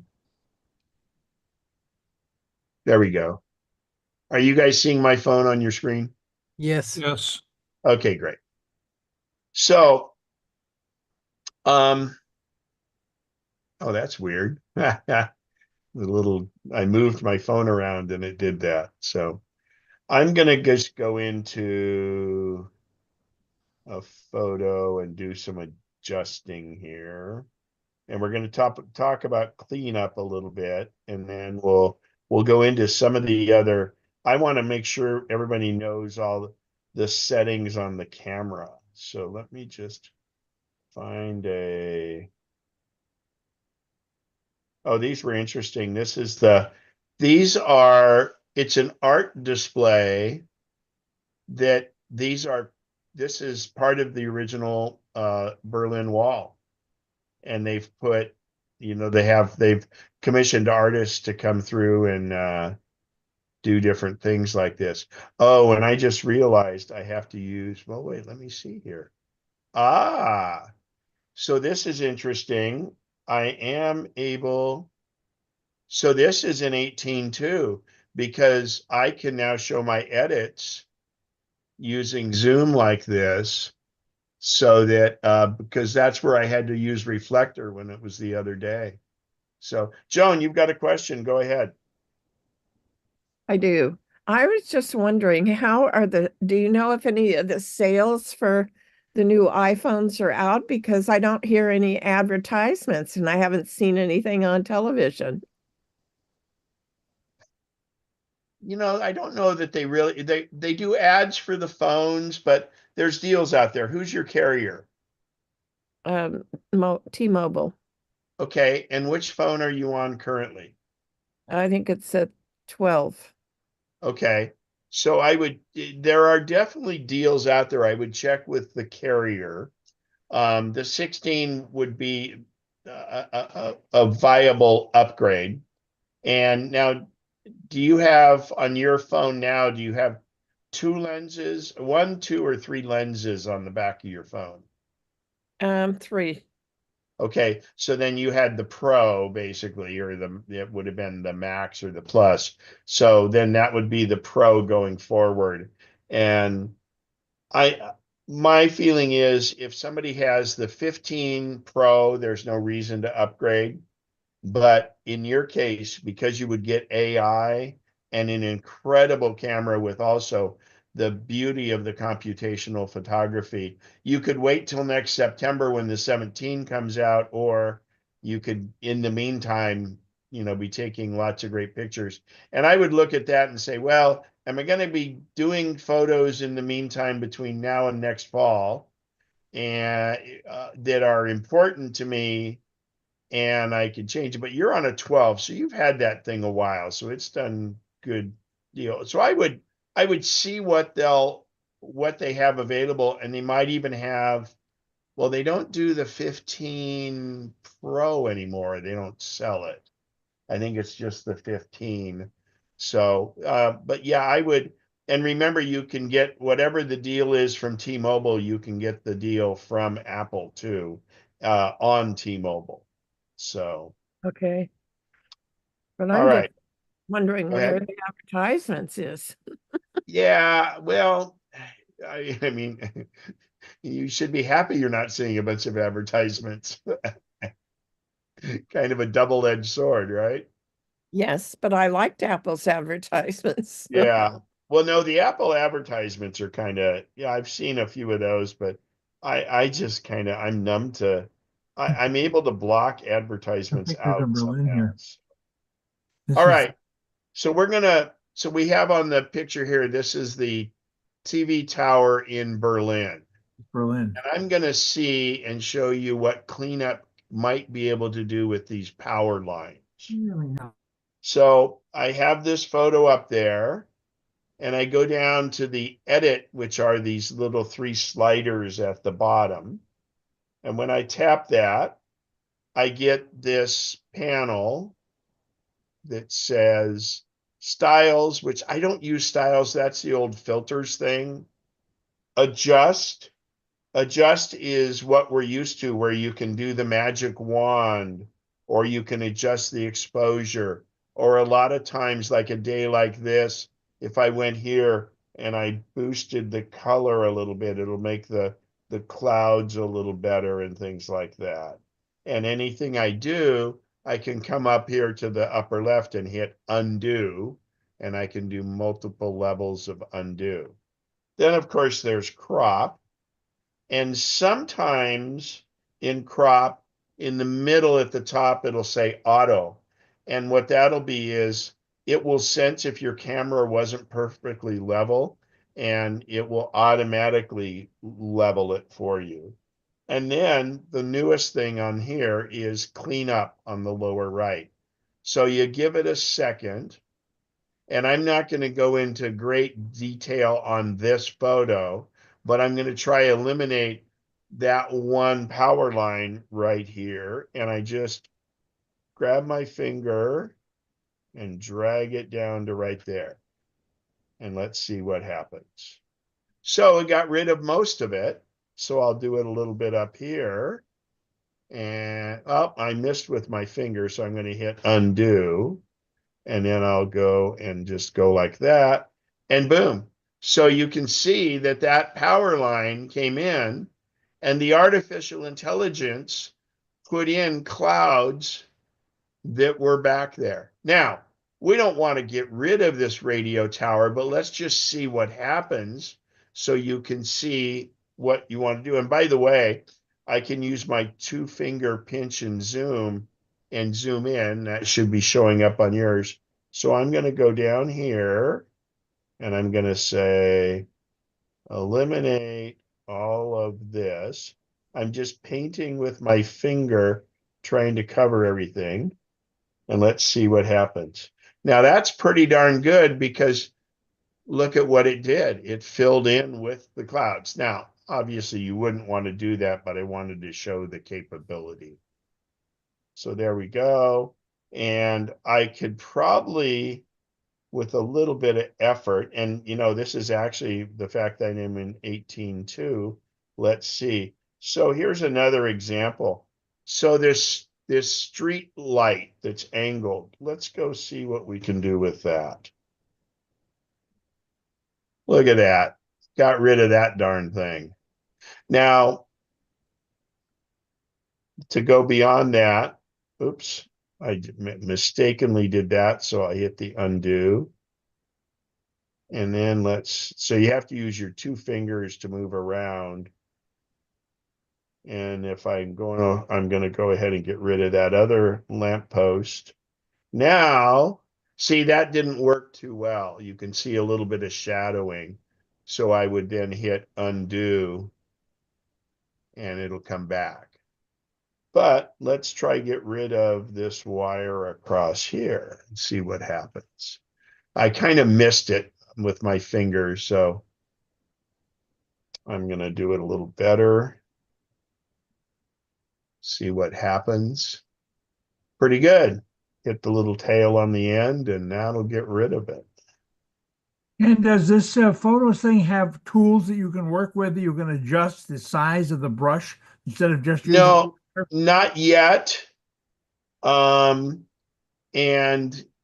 There we go. Are you guys seeing my phone on your screen? Yes. Yes. Okay, great. So, oh, that's weird. The little, I moved my phone around and it did that. So I'm gonna just go into a photo and do some adjusting here. And we're going to talk about cleanup a little bit, and then we'll go into some of the other. I want to make sure everybody knows all the settings on the camera. So let me just find a. Oh, these were interesting. It's an art display this is part of the original Berlin Wall. And they've commissioned artists to come through and do different things like this. Oh, and I just realized I have to use, well, wait, let me see here. So this is interesting. So this is in 18 too, because I can now show my edits using Zoom like this. So that because that's where I had to use reflector when it was the other day. So, Joan, you've got a question. Go ahead. I do. I was just wondering, do you know if any of the sales for the new iPhones are out? Because I don't hear any advertisements and I haven't seen anything on television. I don't know that they do ads for the phones, but there's deals out there. Who's your carrier? T-Mobile. Okay, and which phone are you on currently? I think it's at 12. Okay. So there are definitely deals out there. I would check with the carrier. The 16 would be a viable upgrade. And now, do you have on your phone now, do you have 1, 2, or 3 lenses on the back of your phone? 3. Okay, so then you had the Pro basically, or it would have been the Max or the Plus. So then that would be the Pro going forward. And my feeling is if somebody has the 15 Pro, there's no reason to upgrade. But in your case, because you would get AI and an incredible camera with also the beauty of the computational photography, you could wait till next September when the 17 comes out, or you could, in the meantime, be taking lots of great pictures. And I would look at that and say, well, am I going to be doing photos in the meantime between now and next fall, and that are important to me? And I can change it, but you're on a 12, so you've had that thing a while, so it's done good deal. So I would see what they have available, and they might even have, well, they don't do the 15 Pro anymore. They don't sell it. I think it's just the 15. So, but yeah, I would, and remember, you can get whatever the deal is from T-Mobile, you can get the deal from Apple too, on T-Mobile. So, Okay. But all I'm just right, wondering go where ahead. the advertisements is. Yeah, well, I mean, you should be happy you're not seeing a bunch of advertisements. Kind of a double-edged sword, right? Yes, but I liked Apple's advertisements. Yeah. Well, no, the Apple advertisements are kind of, yeah, I've seen a few of those, but I just I'm numb to I'm able to block The advertisements pictures out of Berlin somehow. here. This All is right. So so we have on the picture here, this is the TV tower in Berlin. Berlin. And I'm going to see and show you what cleanup might be able to do with these power lines. Really not. So I have this photo up there, and I go down to the edit, which are these little 3 sliders at the bottom. And when I tap that, I get this panel that says styles, which I don't use styles. That's the old filters thing. Adjust. Adjust is what we're used to, where you can do the magic wand, or you can adjust the exposure, or a lot of times, like a day like this, if I went here and I boosted the color a little bit, it'll make the clouds a little better and things like that. And anything I do, I can come up here to the upper left and hit undo, and I can do multiple levels of undo. Then, of course, there's crop. And sometimes in crop, in the middle at the top, it'll say auto. And what that'll be is it will sense if your camera wasn't perfectly level, and it will automatically level it for you. And then the newest thing on here is clean up on the lower right. So you give it a second, and I'm not going to go into great detail on this photo, but I'm going to try eliminate that one power line right here. And I just grab my finger and drag it down to right there. And let's see what happens. So it got rid of most of it. So I'll do it a little bit up here. And I missed with my finger, so I'm going to hit undo. And then I'll go and just go like that, and boom. So you can see that that power line came in, and the artificial intelligence put in clouds that were back there. Now, we don't want to get rid of this radio tower, but let's just see what happens so you can see what you want to do. And by the way, I can use my 2-finger pinch and zoom in. That should be showing up on yours. So I'm going to go down here, and I'm going to say, eliminate all of this. I'm just painting with my finger, trying to cover everything. And let's see what happens. Now that's pretty darn good, because look at what it did. It filled in with the clouds. Now, obviously you wouldn't want to do that, but I wanted to show the capability. So there we go. And I could probably, with a little bit of effort, and this is actually the fact that I'm in 18.2. Let's see. So here's another example. So this street light that's angled, let's go see what we can do with that. Look at that. Got rid of that darn thing. Now, to go beyond that, oops, I mistakenly did that, so I hit the undo. And then so you have to use your 2 fingers to move around. And if I'm going to go ahead and get rid of that other lamppost. Now, see, that didn't work too well. You can see a little bit of shadowing. So I would then hit undo, and it'll come back. But let's try get rid of this wire across here and see what happens. I kind of missed it with my fingers, so I'm going to do it a little better. See what happens. Pretty good. Hit the little tail on the end, and that'll get rid of it. And does this photos thing have tools that you can work with that you can adjust the size of the brush instead of just using? No, not yet. And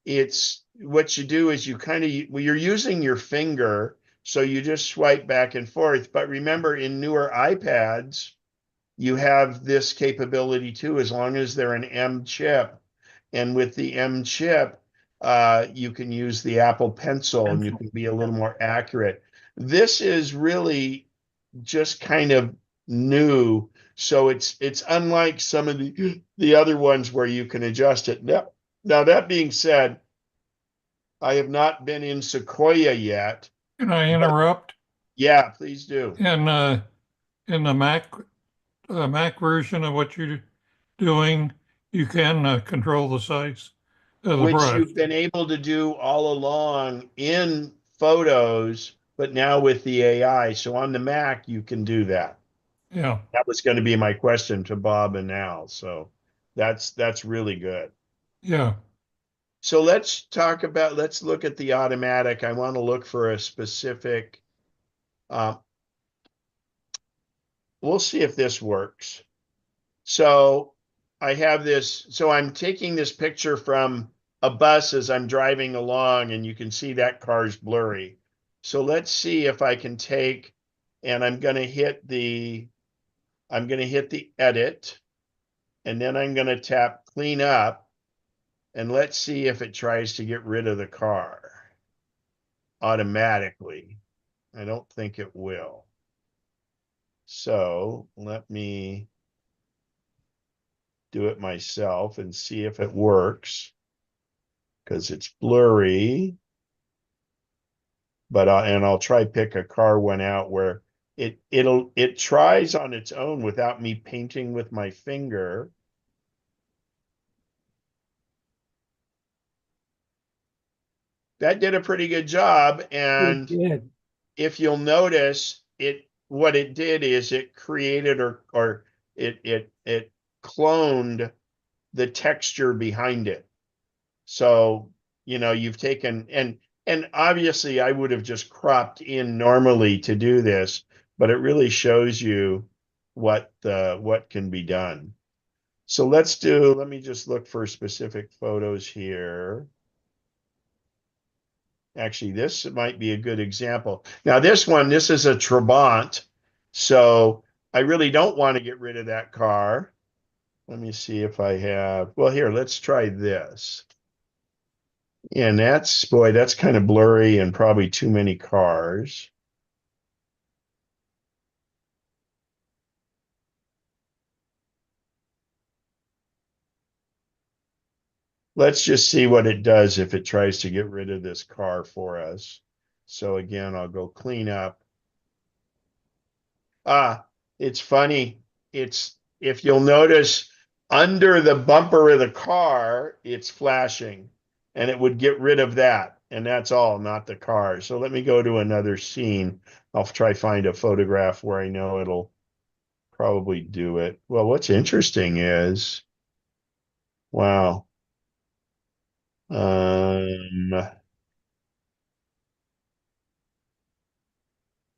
it's what you do is you you're using your finger, so you just swipe back and forth. But remember, in newer iPads, you have this capability too, as long as they're an M chip. And with the M chip, you can use the Apple Pencil, and you can be a little more accurate. This is really just kind of new. So it's unlike some of the other ones where you can adjust it. Now that being said, I have not been in Sequoia yet. Can I interrupt? Yeah, please do. In the Mac version of what you're doing, you can control the size of the Which brush. you've been able to do all along in Photos, but now with the AI. So on the Mac, you can do that. Yeah. That was going to be my question to Bob and Al. So that's really good. Yeah. So let's look at the automatic. I want to look for a specific, we'll see if this works. So I have this, so I'm taking this picture from a bus as I'm driving along, and you can see that car's blurry. So let's see if I can take, and I'm going to hit the edit, and then I'm going to tap clean up, and let's see if it tries to get rid of the car automatically. I don't think it will. So let me do it myself and see if it works, because it's blurry. But I'll try pick a car one out where it tries on its own without me painting with my finger. That did a pretty good job. And if you'll notice, what it did is it created or it cloned the texture behind it. So, you've taken, and obviously I would have just cropped in normally to do this, but it really shows you what can be done. So let me just look for specific photos here. Actually, this might be a good example. Now this is a Trabant. So I really don't want to get rid of that car. Let me see if I have, well, here, let's try this. And that's kind of blurry and probably too many cars. Let's just see what it does if it tries to get rid of this car for us. So again, I'll go clean up. It's funny. If you'll notice, under the bumper of the car, it's flashing, and it would get rid of that. And that's all, not the car. So let me go to another scene. I'll try find a photograph where I know it'll probably do it. Well, what's interesting is, wow.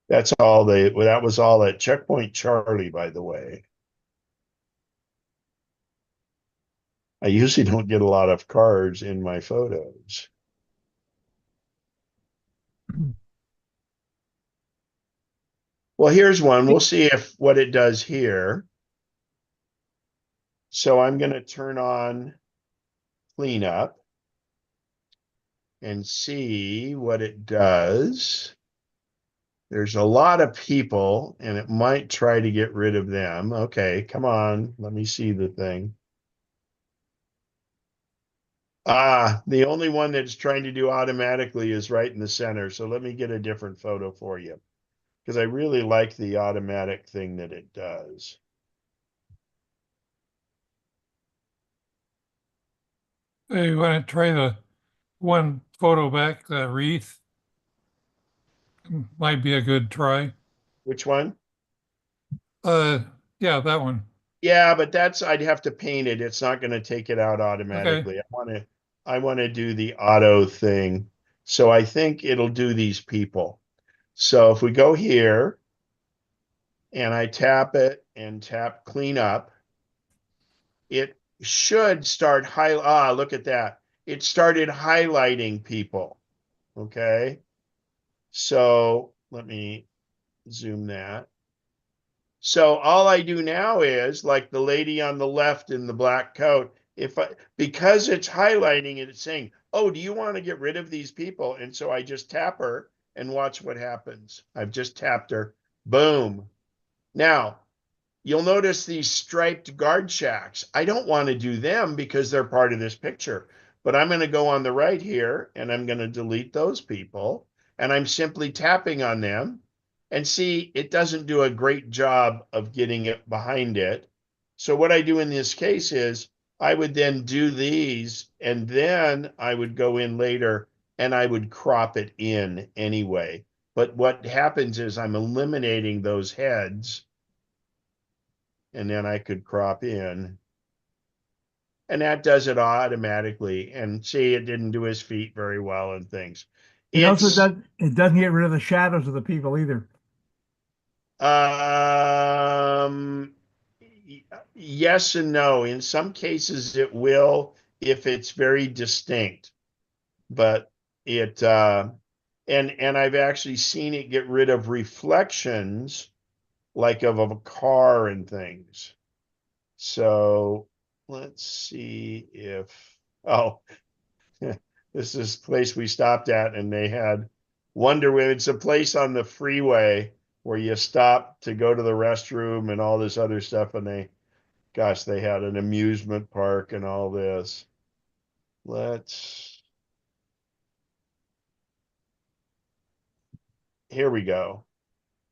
That was all at Checkpoint Charlie, by the way. I usually don't get a lot of cars in my photos. Well, here's one. We'll see what it does here. So I'm going to turn on cleanup and see what it does. There's a lot of people, and it might try to get rid of them. Okay, come on. Let me see the thing. The only one that's trying to do automatically is right in the center. So let me get a different photo for you, because I really like the automatic thing that it does. Hey, you want to try the one photo back, the wreath? Might be a good try. Which one? Yeah, that one. Yeah, but I'd have to paint it. It's not going to take it out automatically. Okay. I want to do the auto thing. So I think it'll do these people. So if we go here and I tap it and tap clean up, it should start look at that. It started highlighting people. Okay. So let me zoom that. So all I do now is, like the lady on the left in the black coat, because it's highlighting it, it's saying, oh, do you want to get rid of these people? And so I just tap her and watch what happens. I've just tapped her. Boom. Now, you'll notice these striped guard shacks. I don't want to do them because they're part of this picture, but I'm going to go on the right here and I'm going to delete those people. And I'm simply tapping on them, and see, it doesn't do a great job of getting it behind it. So what I do in this case is I would then do these, and then I would go in later and I would crop it in anyway. But what happens is I'm eliminating those heads, and then I could crop in. And that does it automatically. And see, it didn't do his feet very well and things. It also It's it doesn't get rid of the shadows of the people either. Yes and no. In some cases it will if it's very distinct. But it and I've actually seen it get rid of reflections like of a car and things. So let's see if, oh, this is the place we stopped at, and they had Wonder Women. It's a place on the freeway where you stop to go to the restroom and all this other stuff. And they, gosh, they had an amusement park and all this. Here we go.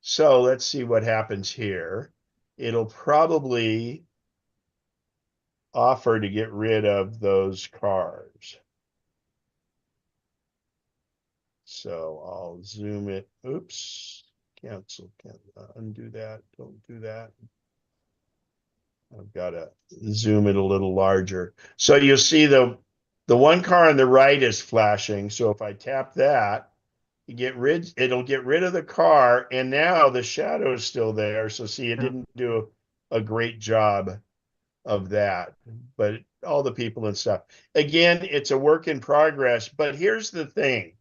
So let's see what happens here. It'll probably offer to get rid of those cars. So I'll zoom it. Oops, cancel, undo that. Don't do that. I've got to zoom it a little larger. So you'll see the one car on the right is flashing. So if I tap that, it'll get rid of the car, and now the shadow is still there. So see, it didn't do a great job of that, but all the people and stuff. Again, it's a work in progress, but here's the thing.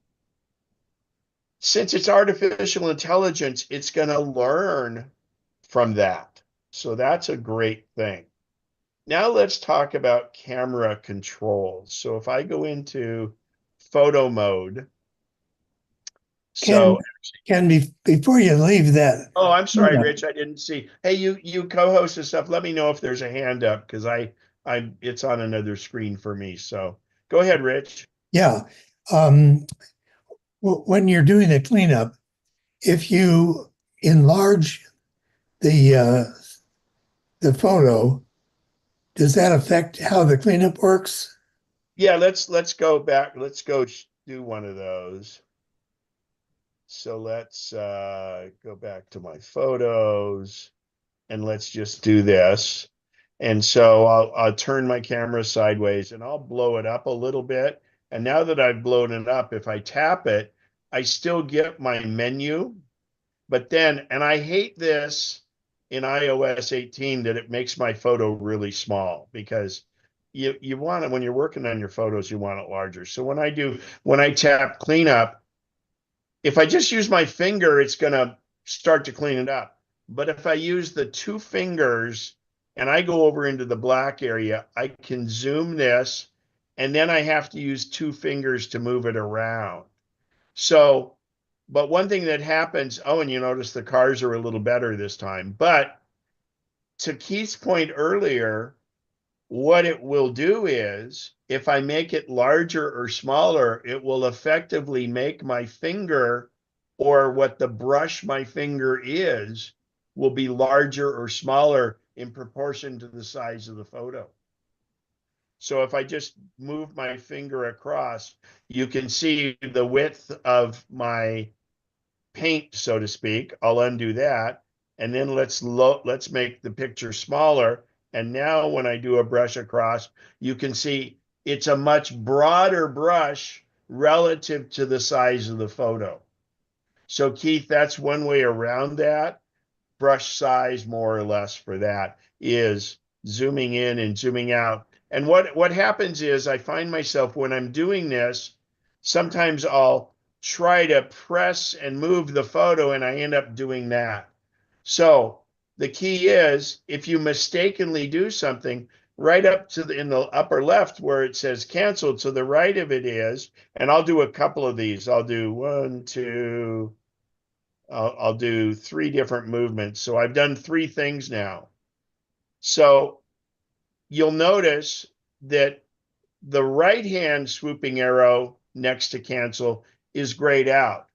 Since it's artificial intelligence, it's going to learn from that. So that's a great thing. Now let's talk about camera controls. So if I go into photo mode. So Ken, before you leave that. Oh, I'm sorry, Rich. I didn't see. Hey, you co-host and stuff. Let me know if there's a hand up, because it's on another screen for me. So go ahead, Rich. Yeah. When you're doing the cleanup, if you enlarge the photo, does that affect how the cleanup works? Yeah, let's go back. Let's go do one of those. So let's go back to my photos, and let's just do this. And so I'll turn my camera sideways and I'll blow it up a little bit. And now that I've blown it up, if I tap it, I still get my menu. But then, and I hate this in iOS 18, that it makes my photo really small, because you want it when you're working on your photos, you want it larger. So when I tap cleanup, if I just use my finger, it's going to start to clean it up. But if I use the two fingers and I go over into the black area, I can zoom this, and then I have to use two fingers to move it around. So, but one thing that happens, oh, and you notice the cars are a little better this time. But to Keith's point earlier, what it will do is, if I make it larger or smaller, it will effectively make my finger, or what the brush my finger is, will be larger or smaller in proportion to the size of the photo. So if I just move my finger across, you can see the width of my paint, so to speak. I'll undo that. And then let's make the picture smaller. And now when I do a brush across, you can see it's a much broader brush relative to the size of the photo. So Keith, that's one way around that. Brush size, more or less, for that is zooming in and zooming out. And what happens is, I find myself when I'm doing this, sometimes I'll try to press and move the photo and I end up doing that. So the key is, if you mistakenly do something, right up to in the upper left where it says cancel, to the right of it is, and I'll do a couple of these. I'll do one, two, I'll do three different movements. So I've done three things now. So you'll notice that the right-hand swooping arrow next to cancel is grayed out,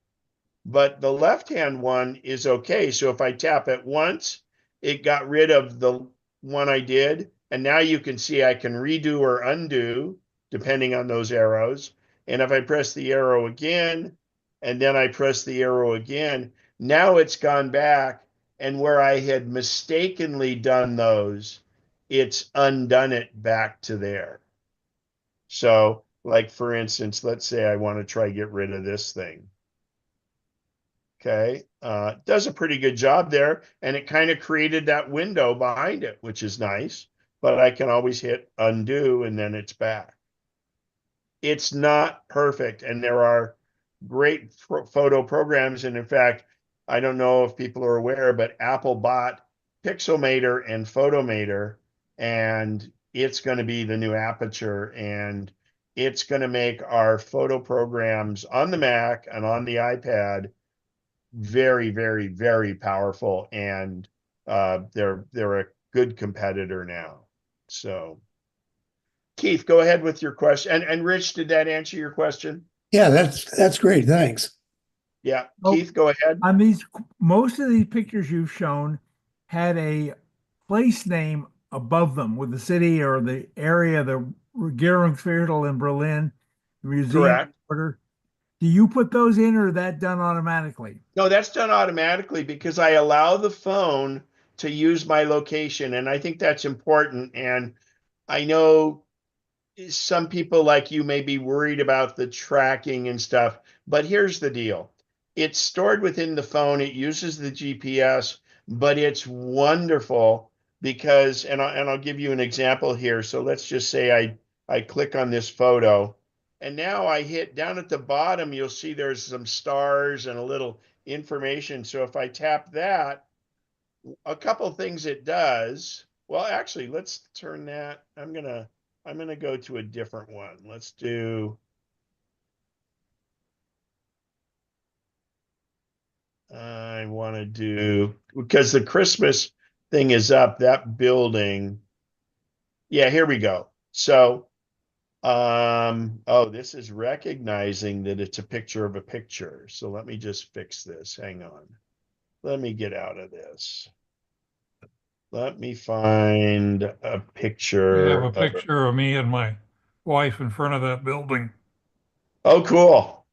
but the left-hand one is okay. So if I tap it once, it got rid of the one I did. And now you can see I can redo or undo depending on those arrows. And if I press the arrow again, and then I press the arrow again, now it's gone back. And where I had mistakenly done those, it's undone it back to there. So, like for instance, let's say I want to try get rid of this thing. Okay, does a pretty good job there, and it kind of created that window behind it, which is nice, but I can always hit undo and then it's back. It's not perfect, and there are great photo programs, and in fact, I don't know if people are aware, but Apple bought Pixelmator and Photomator, and it's going to be the new Aperture, and it's going to make our photo programs on the Mac and on the iPad very, very, very powerful, and they're a good competitor now. So, Keith, go ahead with your question. And Rich, did that answer your question? Yeah, that's great. Thanks. Yeah, Oh, Keith, go ahead. On these, most of these pictures you've shown had a place name above them with the city or the area, the Regierungsviertel in Berlin, the museum Correct. order. Do you put those in, or is that done automatically? No, that's done automatically because I allow the phone to use my location, and I think that's important. And I know some people like you may be worried about the tracking and stuff, but here's the deal. It's stored within the phone. It uses the GPS, but it's wonderful because, and I'll give you an example here. So let's just say I click on this photo, and now I hit down at the bottom, you'll see there's some stars and a little information. So if I tap that, a couple things it does. Well, actually, let's turn that. I'm gonna go to a different one. Let's do. I want to do, because the Christmas thing is up, that building. Yeah, here we go. So, oh, this is recognizing that it's a picture of a picture. So let me just fix this. Hang on. Let me get out of this. Let me find a I picture have a of. picture of me and my wife in front of that building. Oh, cool.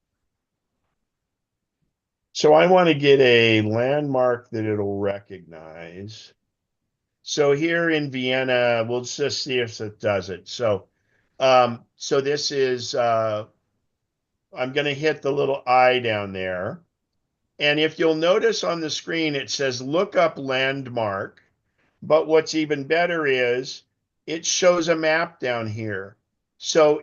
So I want to get a landmark that it'll recognize. So here in Vienna, we'll just see if it does it. So, so this is, I'm going to hit the little eye down there. And if you'll notice on the screen, it says look up landmark. But what's even better is it shows a map down here. So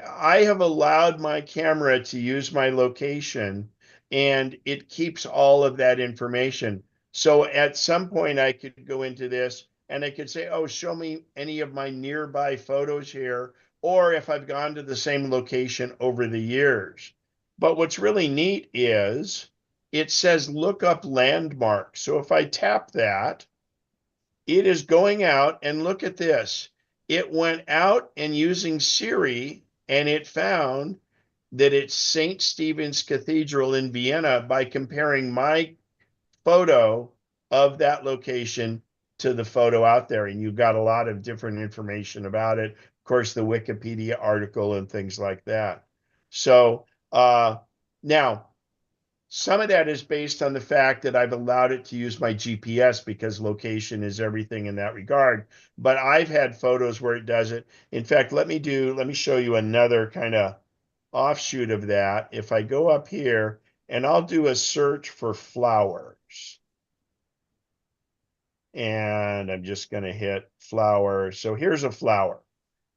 I have allowed my camera to use my location, and it keeps all of that information. So at some point I could go into this and I could say, oh, show me any of my nearby photos here, or if I've gone to the same location over the years. But what's really neat is it says look up landmarks. So if I tap that, it is going out, and look at this. It went out and using Siri, and it found that it's St. Stephen's Cathedral in Vienna by comparing my photo of that location to the photo out there. And you've got a lot of different information about it. Of course, the Wikipedia article and things like that. So now, some of that is based on the fact that I've allowed it to use my GPS because location is everything in that regard. But I've had photos where it does it. In fact, let me show you another kind of offshoot of that. If I go up here and I'll do a search for flowers. And I'm just going to hit flower. So here's a flower.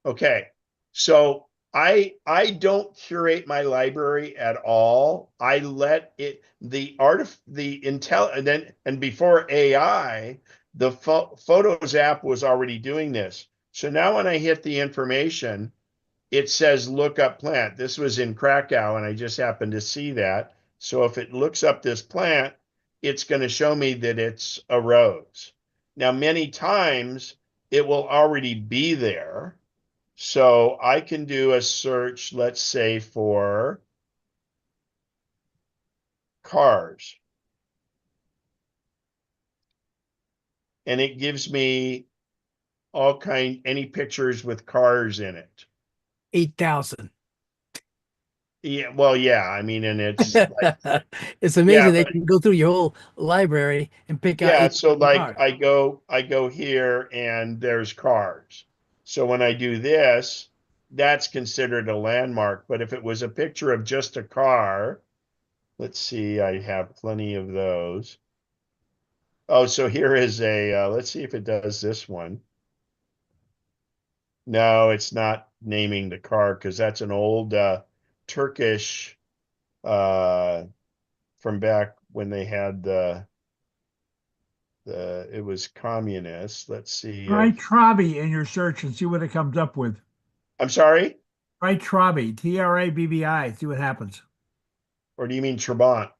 Okay. So I don't curate my library at all. I let it and before AI, the Photos app was already doing this. So now when I hit the information, it says look up plant. This was in Krakow, and I just happened to see that. So if it looks up this plant, it's going to show me that it's a rose. Now, many times it will already be there. So I can do a search, let's say for cars. And it gives me any pictures with cars in it. 8,000. Yeah, well, yeah, I mean, and it's like, It's yeah, amazing they but can go through your whole library and pick out yeah, 8,000 so like cars. I go here and there's cars. So when I do this, that's considered a landmark. But if it was a picture of just a car, let's see, I have plenty of those. Oh, so here is let's see if it does this one. No, it's not naming the car because that's an old Turkish from back when they had it was communist. Let's see Try if Trabi in your search and see what it comes up with. I'm sorry, Try Trabi, Trabbi. See what happens. or do you mean Trabant?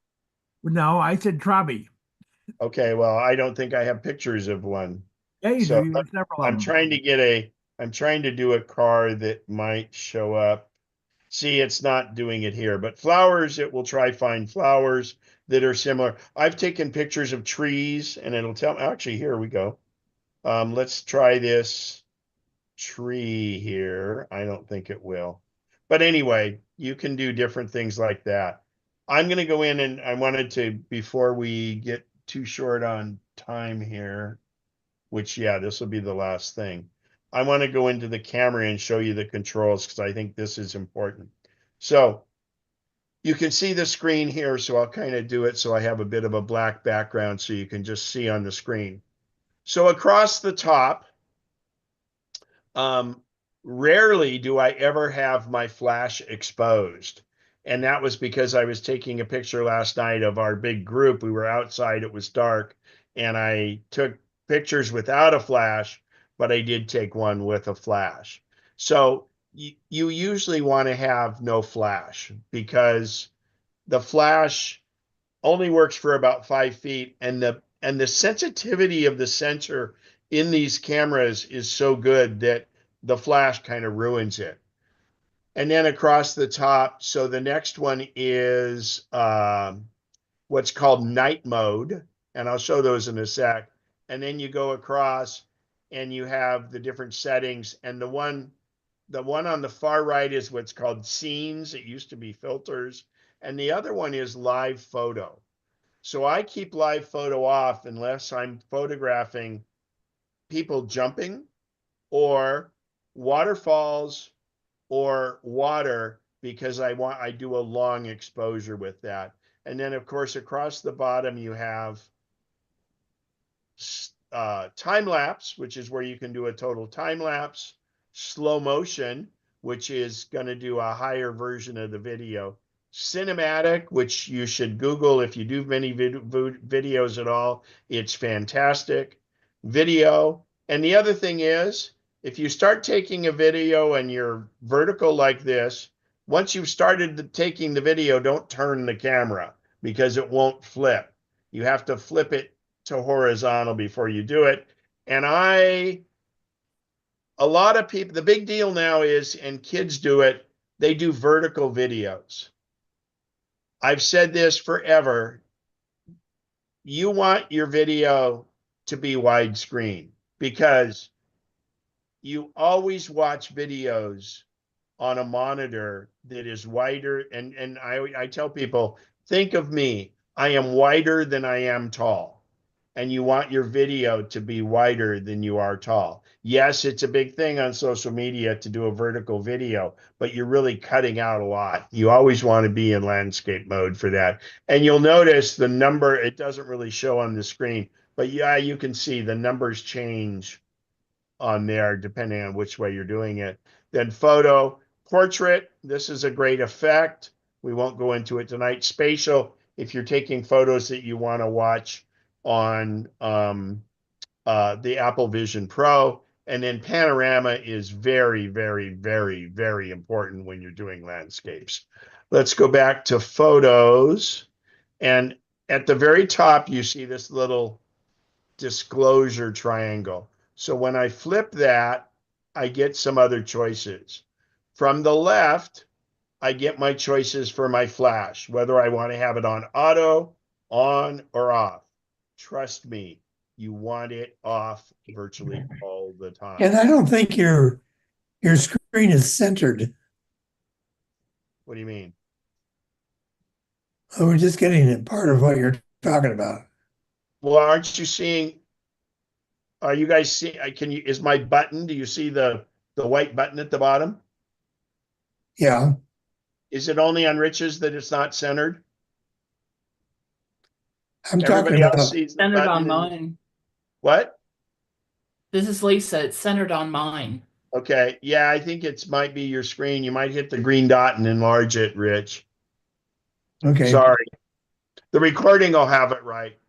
No, I said Trabi. Okay, well, I don't think I have pictures of one. Yeah, you do. So You have several of I'm them. trying to get I'm trying to do a car that might show up. See, it's not doing it here, but flowers, it will try find flowers that are similar. I've taken pictures of trees and it'll tell, actually, here we go. Let's try this tree here. I don't think it will. But anyway, you can do different things like that. I'm going to go in and I wanted to, before we get too short on time here, which, yeah, this will be the last thing. I want to go into the camera and show you the controls because I think this is important. So you can see the screen here. So I'll kind of do it so I have a bit of a black background so you can just see on the screen. So across the top, um, rarely do I ever have my flash exposed. And that was because I was taking a picture last night of our big group. We were outside, it was dark, and I took pictures without a flash, but I did take one with a flash. So you usually want to have no flash because the flash only works for about 5 feet, and the sensitivity of the sensor in these cameras is so good that the flash kind of ruins it. And then across the top, so the next one is what's called night mode, and I'll show those in a sec. And then you go across and you have the different settings, and the one on the far right is what's called scenes. It used to be filters, and the other one is live photo. So I keep live photo off unless I'm photographing people jumping or waterfalls or water because I do a long exposure with that. And then of course across the bottom you have time lapse, which is where you can do a total time lapse, slow motion, which is going to do a higher version of the video, cinematic, which you should Google if you do many videos at all. It's fantastic. Video. And the other thing is, if you start taking a video and you're vertical like this, once you've started taking the video, don't turn the camera because it won't flip. You have to flip it to horizontal before you do it. And a lot of people, the big deal now is, and kids do it, they do vertical videos. I've said this forever. You want your video to be widescreen because you always watch videos on a monitor that is wider. And I tell people, think of me. I am wider than I am tall. And you want your video to be wider than you are tall. Yes, it's a big thing on social media to do a vertical video, but you're really cutting out a lot. You always want to be in landscape mode for that. And you'll notice the number, it doesn't really show on the screen, but yeah, you can see the numbers change on there depending on which way you're doing it. Then photo, portrait, this is a great effect. We won't go into it tonight. Spatial, if you're taking photos that you want to watch on the Apple Vision Pro. And then panorama is very, very, very, very important when you're doing landscapes. Let's go back to photos. And at the very top, you see this little disclosure triangle. So when I flip that, I get some other choices. From the left, I get my choices for my flash, whether I want to have it on auto, on, or off. Trust me, you want it off virtually all the time. And I don't think your screen is centered. What do you mean? Oh, we're just getting at part of what you're talking about. Well, aren't you seeing? Are you guys seeing? Can you? Is my button? Do you see the white button at the bottom? Yeah, Is it only on Rich's that it's not centered? I'm Everybody talking else about, sees the Centered button. on and- mine. What? This is Lisa. It's centered on mine. Okay. Yeah, I think it's might be your screen. You might hit the green dot and enlarge it, Rich. okay. Sorry. The recording will have it right.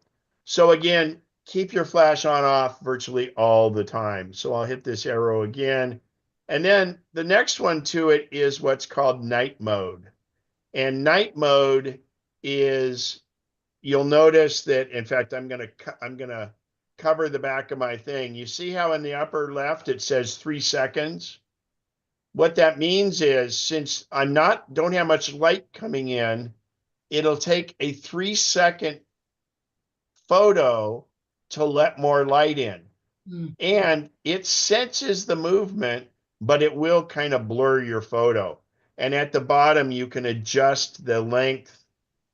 So again, keep your flash on off virtually all the time. So I'll hit this arrow again. And then the next one to it is what's called night mode. And night mode is, you'll notice that, in fact, I'm gonna cover the back of my thing. You see how in the upper left it says 3 seconds? What that means is, since don't have much light coming in, it'll take a 3-second photo to let more light in. And it senses the movement, but it will kind of blur your photo. And at the bottom, you can adjust the length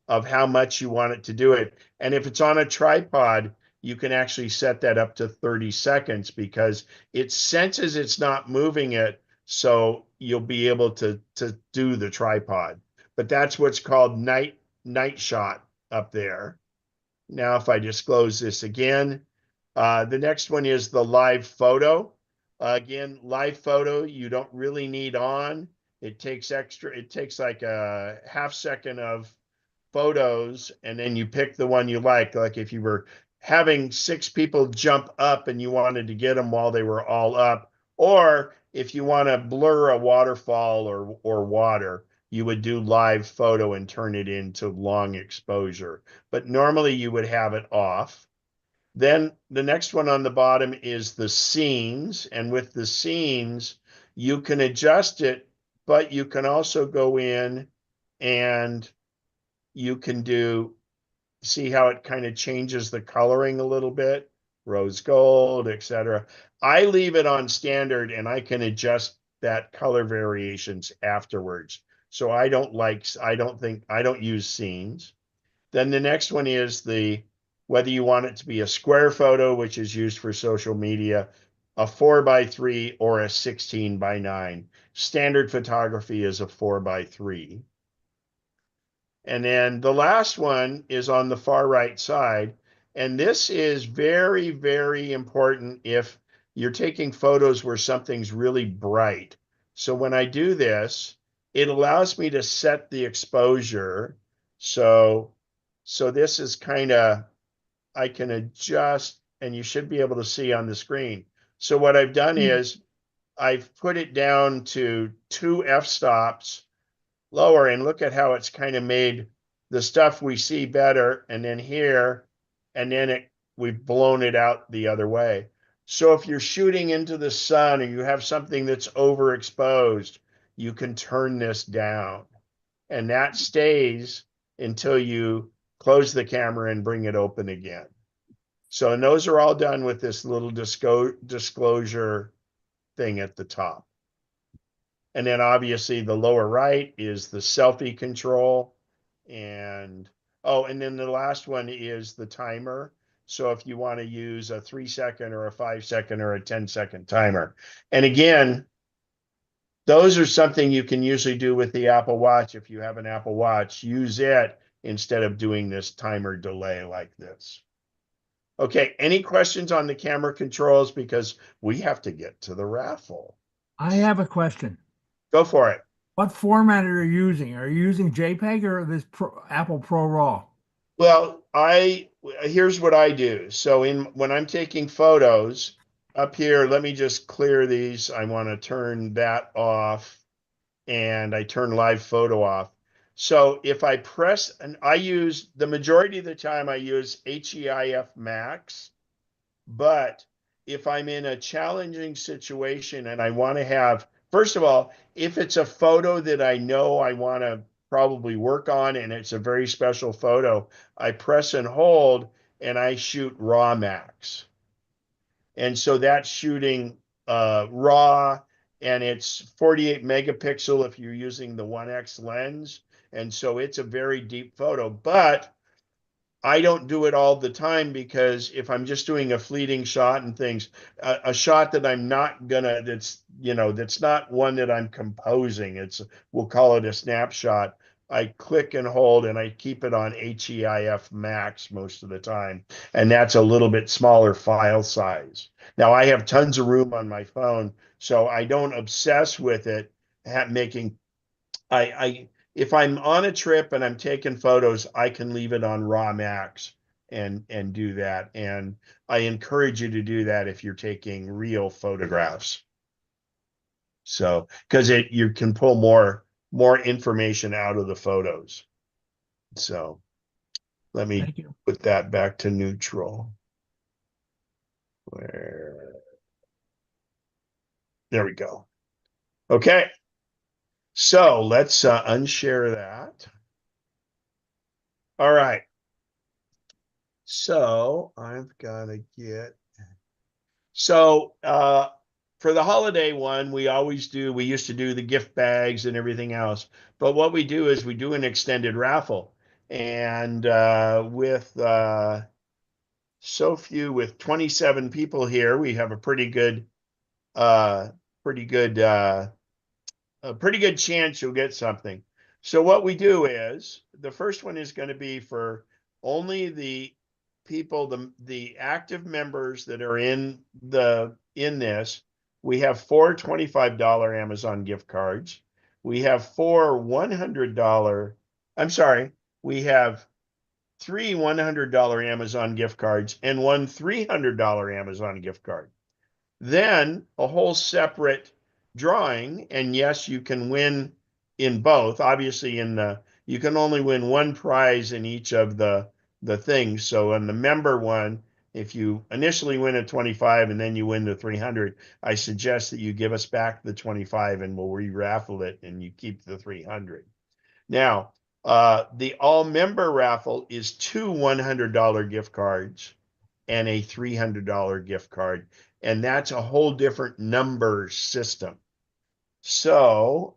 of how much you want it to do it. And if it's on a tripod, you can actually set that up to 30 seconds because it senses it's not moving it. So you'll be able to do the tripod. But that's what's called night shot up there. Now, if I disclose this again, the next one is the live photo. Again, live photo, you don't really need on. It takes like a half second of photos, and then you pick the one you like. Like if you were having 6 people jump up and you wanted to get them while they were all up, or if you want to blur a waterfall or water, you would do live photo and turn it into long exposure. But normally you would have it off. Then the next one on the bottom is the scenes. And with the scenes, you can adjust it, but you can also go in and you can see how it kind of changes the coloring a little bit, rose gold, etc. I leave it on standard and I can adjust that color variations afterwards. So I don't use scenes. Then the next one is whether you want it to be a square photo, which is used for social media, a 4:3, or a 16:9. Standard photography is a 4:3. And then the last one is on the far right side. And this is very, very important if you're taking photos where something's really bright. So when I do this, it allows me to set the exposure. So this is I can adjust, and you should be able to see on the screen. So what I've done is I've put it down to 2 f-stops lower, and look at how it's kind of made the stuff we see better, and then here, and then we've blown it out the other way. So if you're shooting into the sun or you have something that's overexposed, you can turn this down, and that stays until you close the camera and bring it open again. So, and those are all done with this little disclosure thing at the top. And then obviously the lower right is the selfie control. And then the last one is the timer. So if you want to use a 3-second or a 5-second or a 10-second timer. And again, those are something you can usually do with the Apple Watch. If you have an Apple Watch, use it instead of doing this timer delay like this. Okay, any questions on the camera controls? Because we have to get to the raffle. I have a question. Go for it. What format are you using? Are you using JPEG or this Apple Pro RAW? Well, here's what I do. So when I'm taking photos up here, let me just clear these. I want to turn that off, and I turn live photo off. So if I press, and I use the majority of the time I use HEIF Max, But if I'm in a challenging situation and I want to have, first of all, if it's a photo that I know I want to probably work on and it's a very special photo, I press and hold and I shoot raw max. And so that's shooting raw, and it's 48 megapixel if you're using the 1x lens. And so it's a very deep photo, but I don't do it all the time because if I'm just doing a fleeting shot and things, a shot that I'm not gonna, that's not one that I'm composing. We'll call it a snapshot. I click and hold and I keep it on HEIF max most of the time. And that's a little bit smaller file size. Now I have tons of room on my phone, so I don't obsess with it, making I if I'm on a trip and I'm taking photos, I can leave it on raw max and do that. And I encourage you to do that if you're taking real photographs. So, because you can pull more information out of the photos. So let me Thank you. put that back to neutral. Where there we go. Okay. So let's unshare that. All right. So I've got to get, so for the holiday one, we used to do the gift bags and everything else. But what we do is we do an extended raffle. And with with 27 people here, we have a pretty good a pretty good chance you'll get something. So what we do is the first one is going to be for only the people, the active members that are in this. We have four $25 Amazon gift cards. We have four $100. I'm sorry, we have three $100 Amazon gift cards and one $300 Amazon gift card. Then a whole separate drawing, and yes, you can win in both. Obviously, you can only win one prize in each of the things. So in the member one, if you initially win a 25 and then you win the 300, I suggest that you give us back the 25 and we'll re-raffle it and you keep the 300. Now, the all member raffle is two $100 gift cards and a $300 gift card. And that's a whole different number system. So,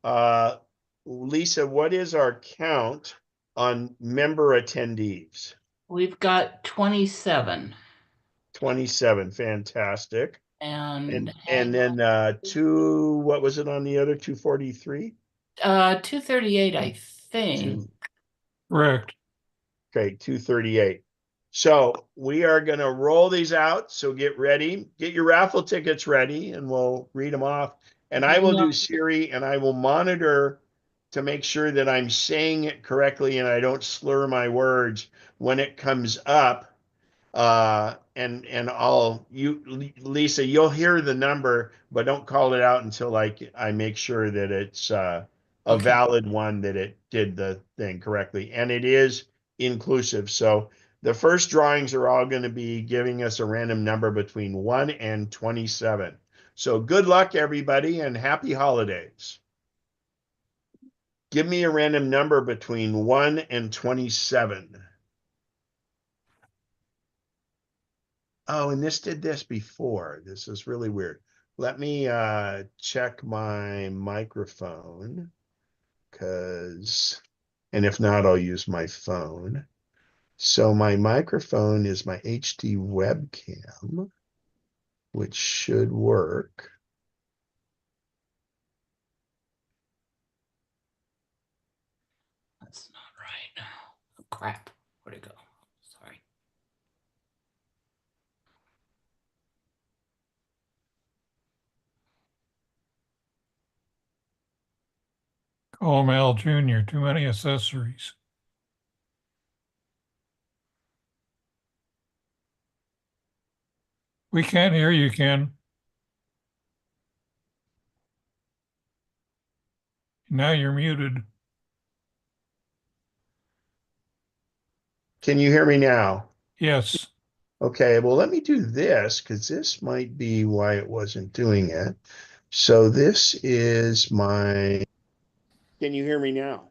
Lisa, what is our count on member attendees? We've got 27. 27, fantastic. And then what was it on the other 243? 238, I think. Correct. Okay, 238. So we are going to roll these out. So get ready, get your raffle tickets ready, and we'll read them off. And I will do Siri, and I will monitor to make sure that I'm saying it correctly and I don't slur my words when it comes up. And Lisa, you'll hear the number, but don't call it out until I make sure that it's a valid one, that it did the thing correctly. And it is inclusive. So the first drawings are all going to be giving us a random number between 1 and 27. So good luck, everybody, and happy holidays. Give me a random number between 1 and 27. Oh, and this did this before. This is really weird. Let me check my microphone, and if not, I'll use my phone. So my microphone is my HD webcam, which should work. That's not right. Oh, crap. Where'd it go? Sorry. Call him Al Jr. Too many accessories. We can't hear you, Ken. Now you're muted. Can you hear me now? Yes. Okay, well, let me do this because this might be why it wasn't doing it. So this is my, can you hear me now?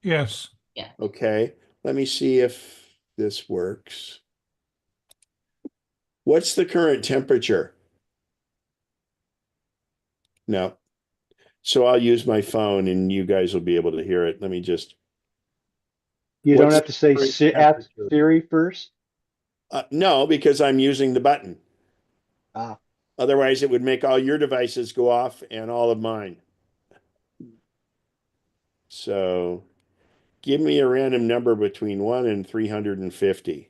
Yes. Okay, let me see if this works. What's the current temperature? No. So I'll use my phone and you guys will be able to hear it. Let me just. You don't What's have to say the current ask temperature? Siri first. No, because I'm using the button. Ah, Otherwise, it would make all your devices go off and all of mine. So give me a random number between 1 and 350.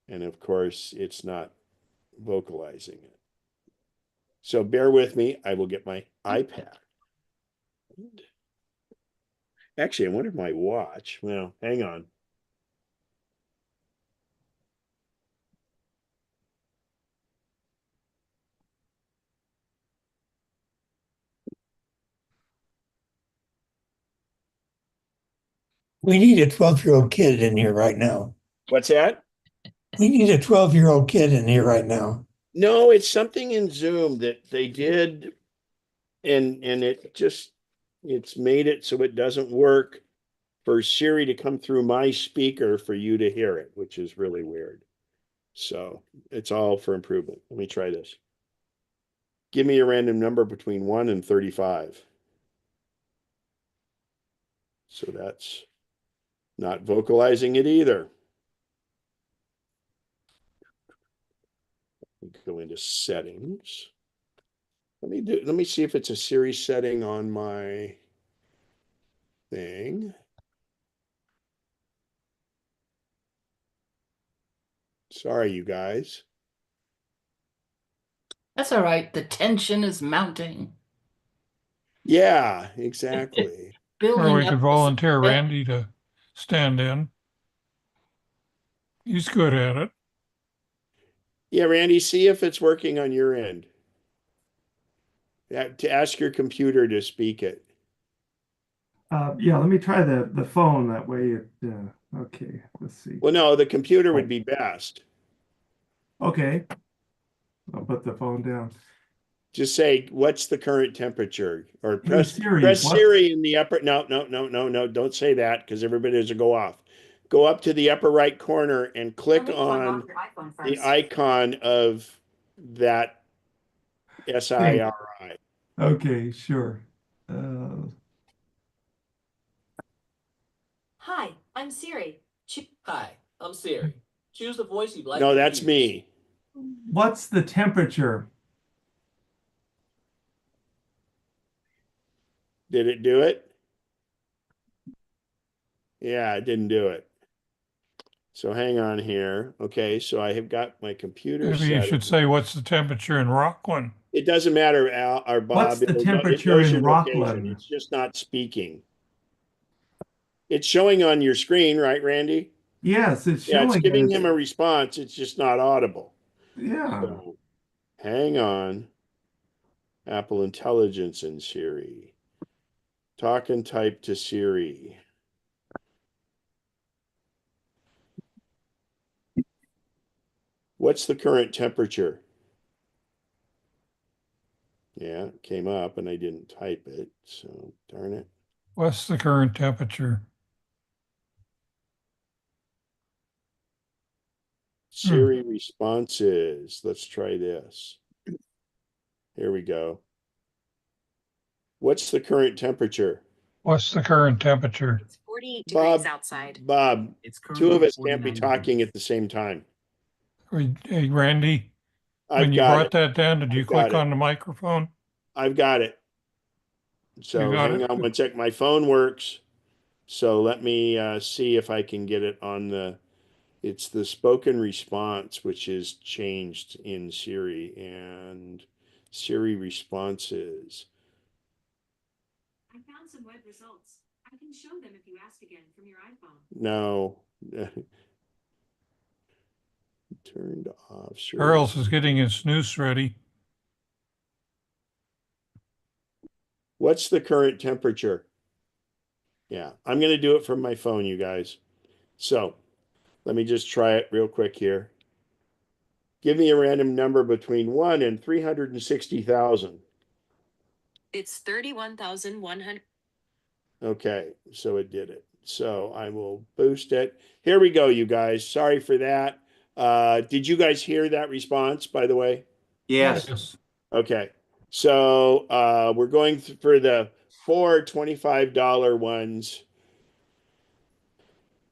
And of course, it's not vocalizing it. So bear with me. I will get my iPad. Actually, I wonder if my watch. Well, hang on. We need a 12-year-old kid in here right now. What's that? We need a 12-year-old kid in here right now. No, it's something in Zoom that they did, and it's made it so it doesn't work for Siri to come through my speaker for you to hear it, which is really weird. So it's all for improvement. Let me try this. Give me a random number between 1 and 35. So that's not vocalizing it either. Go into settings. Let me see if it's a Siri setting on my thing. Sorry, you guys. That's all right. The tension is mounting. Yeah, exactly. Or we Building could up. volunteer Randy to stand in. He's good at it. Yeah, Randy, see if it's working on your end. To ask your computer to speak it. Yeah, let me try the phone. That way it, okay, let's see. Well, no, the computer would be best. Okay. I'll put the phone down. Just say, what's the current temperature? Or Hey, press Siri, press what- Siri in the upper. No, don't say that because everybody will go off. Go up to the upper right corner and click on the icon of that SIRI. Okay, sure. Hi, I'm Siri. Hi, I'm Siri. Choose the voice you'd like No, to that's use. me. What's the temperature? Did it do it? Yeah, it didn't do it. So hang on here. Okay, so I have got my computer Maybe you set. should say, what's the temperature in Rockland? It doesn't matter, Al or Bob. What's the It temperature knows in your location. Rockland? It's just not speaking. It's showing on your screen, right, Randy? Yes, it's Yeah, it's showing giving that him a response. It's just not audible. yeah. So hang on. Apple Intelligence and Siri. Talk and type to Siri. What's the current temperature? Yeah, it came up and I didn't type it. So darn it. What's the current temperature? Siri responses. Let's try this. Here we go. What's the current temperature? What's the current temperature? It's 48 Bob, degrees outside. Bob, It's two of currently us can't be 49 talking degrees. at the same time. Hey, Randy, I've when you got brought it. that down, did you I've got click it. on the microphone? I've got it. So You got hang it? on one sec. My phone works. So let me see if I can get it on the, it's the spoken response, which is changed in Siri and Siri responses. I found some web results. I can show them if you ask again from your iPhone. No. Turned off. Siri. Charles is getting his snooze ready. What's the current temperature? Yeah, I'm going to do it from my phone, you guys. So Let me just try it real quick here. Give me a random number between 1 and 360,000. It's 31,100. Okay, so it did it. So I will boost it. Here we go, you guys. Sorry for that. Did you guys hear that response, by the way? Yes. Yes. Okay. So we're going for the 4 $25 ones.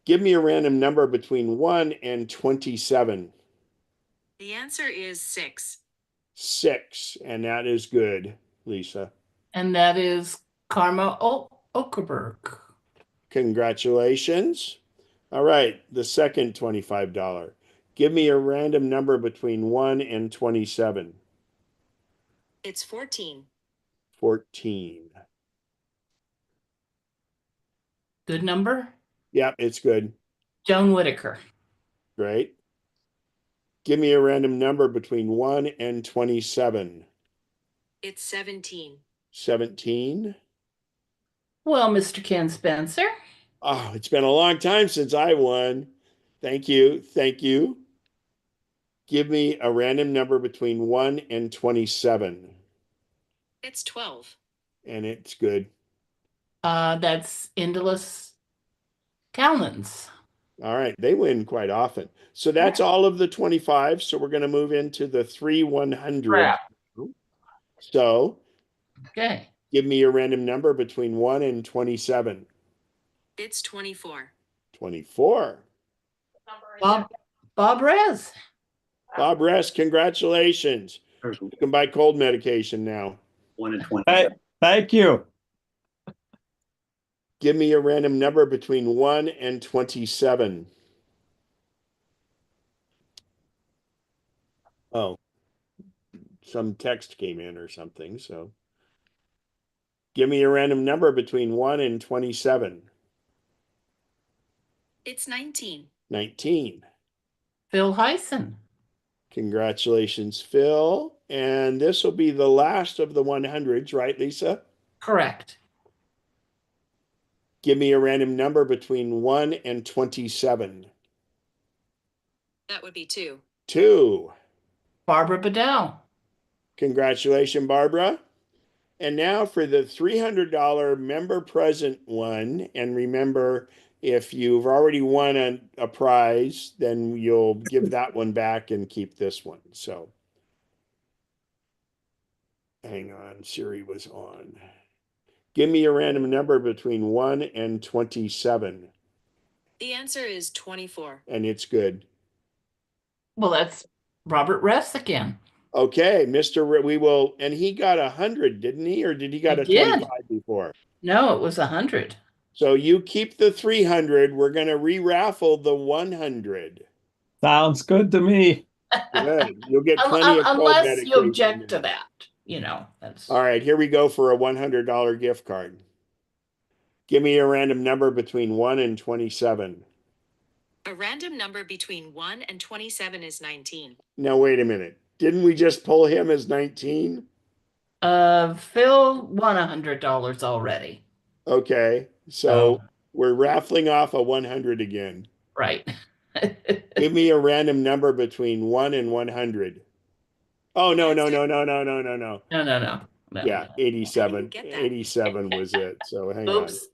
Give me a random number between 1 and 27. The answer is 6. 6, and that is good, Lisa. And that is Karma Okerberg. Congratulations. All right, the second $25. Give me a random number between 1 and 27. It's 14. 14. Good number. Yep, it's good. Joan Whitaker. Great. Give me a random number between 1 and 27. It's 17. 17. Well, Mr. Ken Spencer. Oh, it's been a long time since I won. Thank you. Thank you. Give me a random number between 1 and 27. It's 12. And it's good. That's Indalus Cowlands. All right. They win quite often. So that's all of the 25. So we're going to move into the 3 100. Crap. So Okay. give me a random number between 1 and 27. It's 24. 24. Bob Rez. Bob Rest, congratulations. You can buy cold medication now. 1 and 20. Thank you. Give me a random number between 1 and 27. Oh, some text came in or something. So give me a random number between 1 and 27. It's 19. 19. Phil Heisen. Congratulations, Phil. And this will be the last of the 100s, right, Lisa? Correct. Give me a random number between 1 and 27. That would be 2. 2. Barbara Bedell. Congratulations, Barbara. And now for the $300 member present one. And remember, if you've already won a prize, then you'll give that one back and keep this one. So hang on, Siri was on. Give me a random number between 1 and 27. The answer is 24. And it's good. Well, that's Robert Ress again. Okay, we will, and he got 100, didn't he? Or did he got He a did. 25 before? No, it was 100. So you keep the 300. We're going to re-raffle the 100. Sounds good to me. Good. You'll get plenty of cold Unless medication. you object to that, that's All right, here we go for a $100 gift card. Give me a random number between 1 and 27. A random number between 1 and 27 is 19. Now, wait a minute. Didn't we just pull him as 19? Phil won $100 already. Okay, so we're raffling off a 100 again. Right. Give me a random number between 1 and 100. Oh, no. No. Yeah, 87. 87 was it. So hang on. Oops.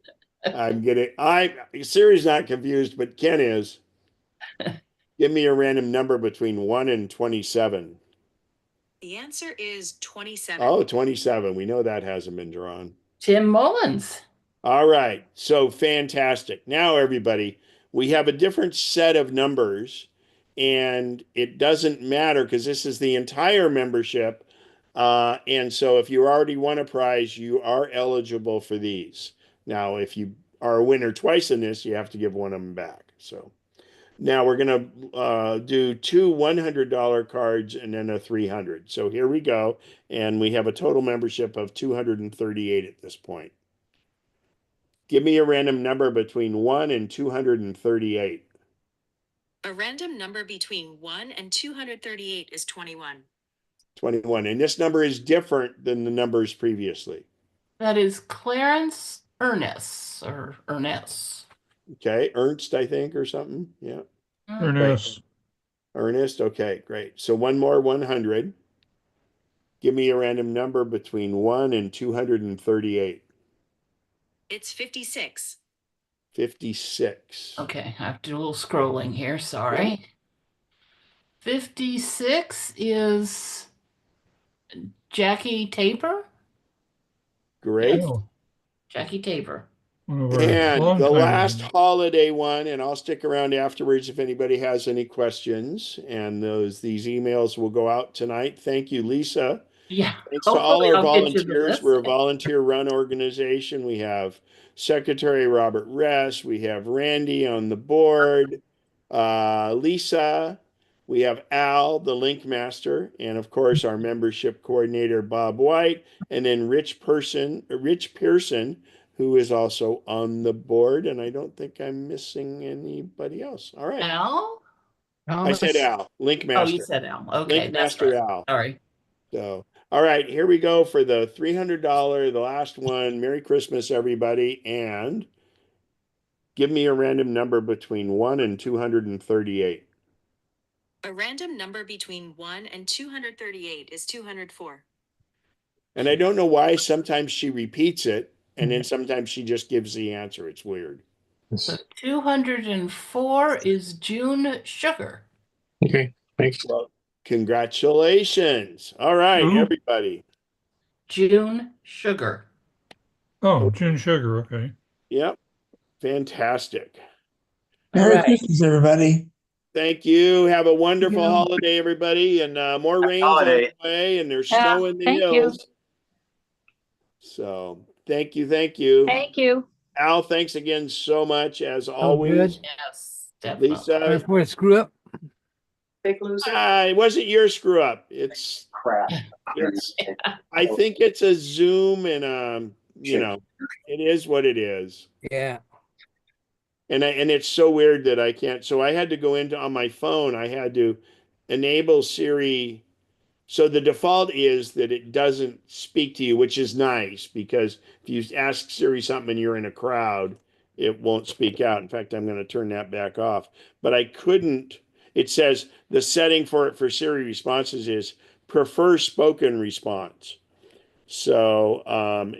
Siri's not confused, but Ken is. Give me a random number between 1 and 27. The answer is 27. Oh, 27. We know that hasn't been drawn. Tim Mullins. All right. So fantastic. Now, everybody, we have a different set of numbers, and it doesn't matter because this is the entire membership. And so if you already won a prize, you are eligible for these. Now, if you are a winner twice in this, you have to give one of them back. So now we're going to do 2 $100 cards and then a 300. So here we go. And we have a total membership of 238 at this point. Give me a random number between 1 and 238. A random number between 1 and 238 is 21. 21. And this number is different than the numbers previously. That is Clarence Ernest or Ernest. Okay. Ernst, I think, or something. Yeah. Ernest. Ernest, okay, great. So one more 100. Give me a random number between 1 and 238. It's 56. 56. Okay, I have to do a little scrolling here. Sorry. 56 is Jackie Taper? Great. Yes. Jackie Taper. One of our And the longtime last members. holiday one, and I'll stick around afterwards if anybody has any questions. And these emails will go out tonight. Thank you, Lisa. Yeah. Thanks to all Hopefully our I'll get you the volunteers. list. We're a volunteer-run organization. We have Secretary Robert Ress. We have Randy on the board, Lisa. We have Al, the link master, and of course our membership coordinator, Bob White, and then Rich Pearson, who is also on the board. And I don't think I'm missing anybody else. All right. Al? I said Al, link Oh, you master. said Al. Okay, Link that's master right. Al. Sorry. So, all right, here we go for the $300, the last one. Merry Christmas, everybody. And give me a random number between 1 and 238. A random number between 1 and 238 is 204. And I don't know why sometimes she repeats it and then sometimes she just gives the answer. It's weird. So 204 is June Sugar. Okay, thanks. Well, congratulations. All right, Who? everybody. June Sugar. Oh, June Sugar. Okay. Yep. Fantastic. Merry right. Christmas, everybody. Thank you. Have a wonderful Yeah. holiday, everybody. And more rain's on the way, and there's snow in the hills. So thank you. Thank you. Thank you. Al, thanks again so much, as Oh, always. good. Yes, definitely. Sorry Lisa, for a screw up. it wasn't your screw up. It's Crap. I think it's a Zoom, and it is what it is. Yeah. And it's so weird that I can't. So I had to go into on my phone. I had to enable Siri. So the default is that it doesn't speak to you, which is nice because if you ask Siri something and you're in a crowd, it won't speak out. In fact, I'm going to turn that back off. But I couldn't. It says the setting for Siri responses is prefer spoken response. So,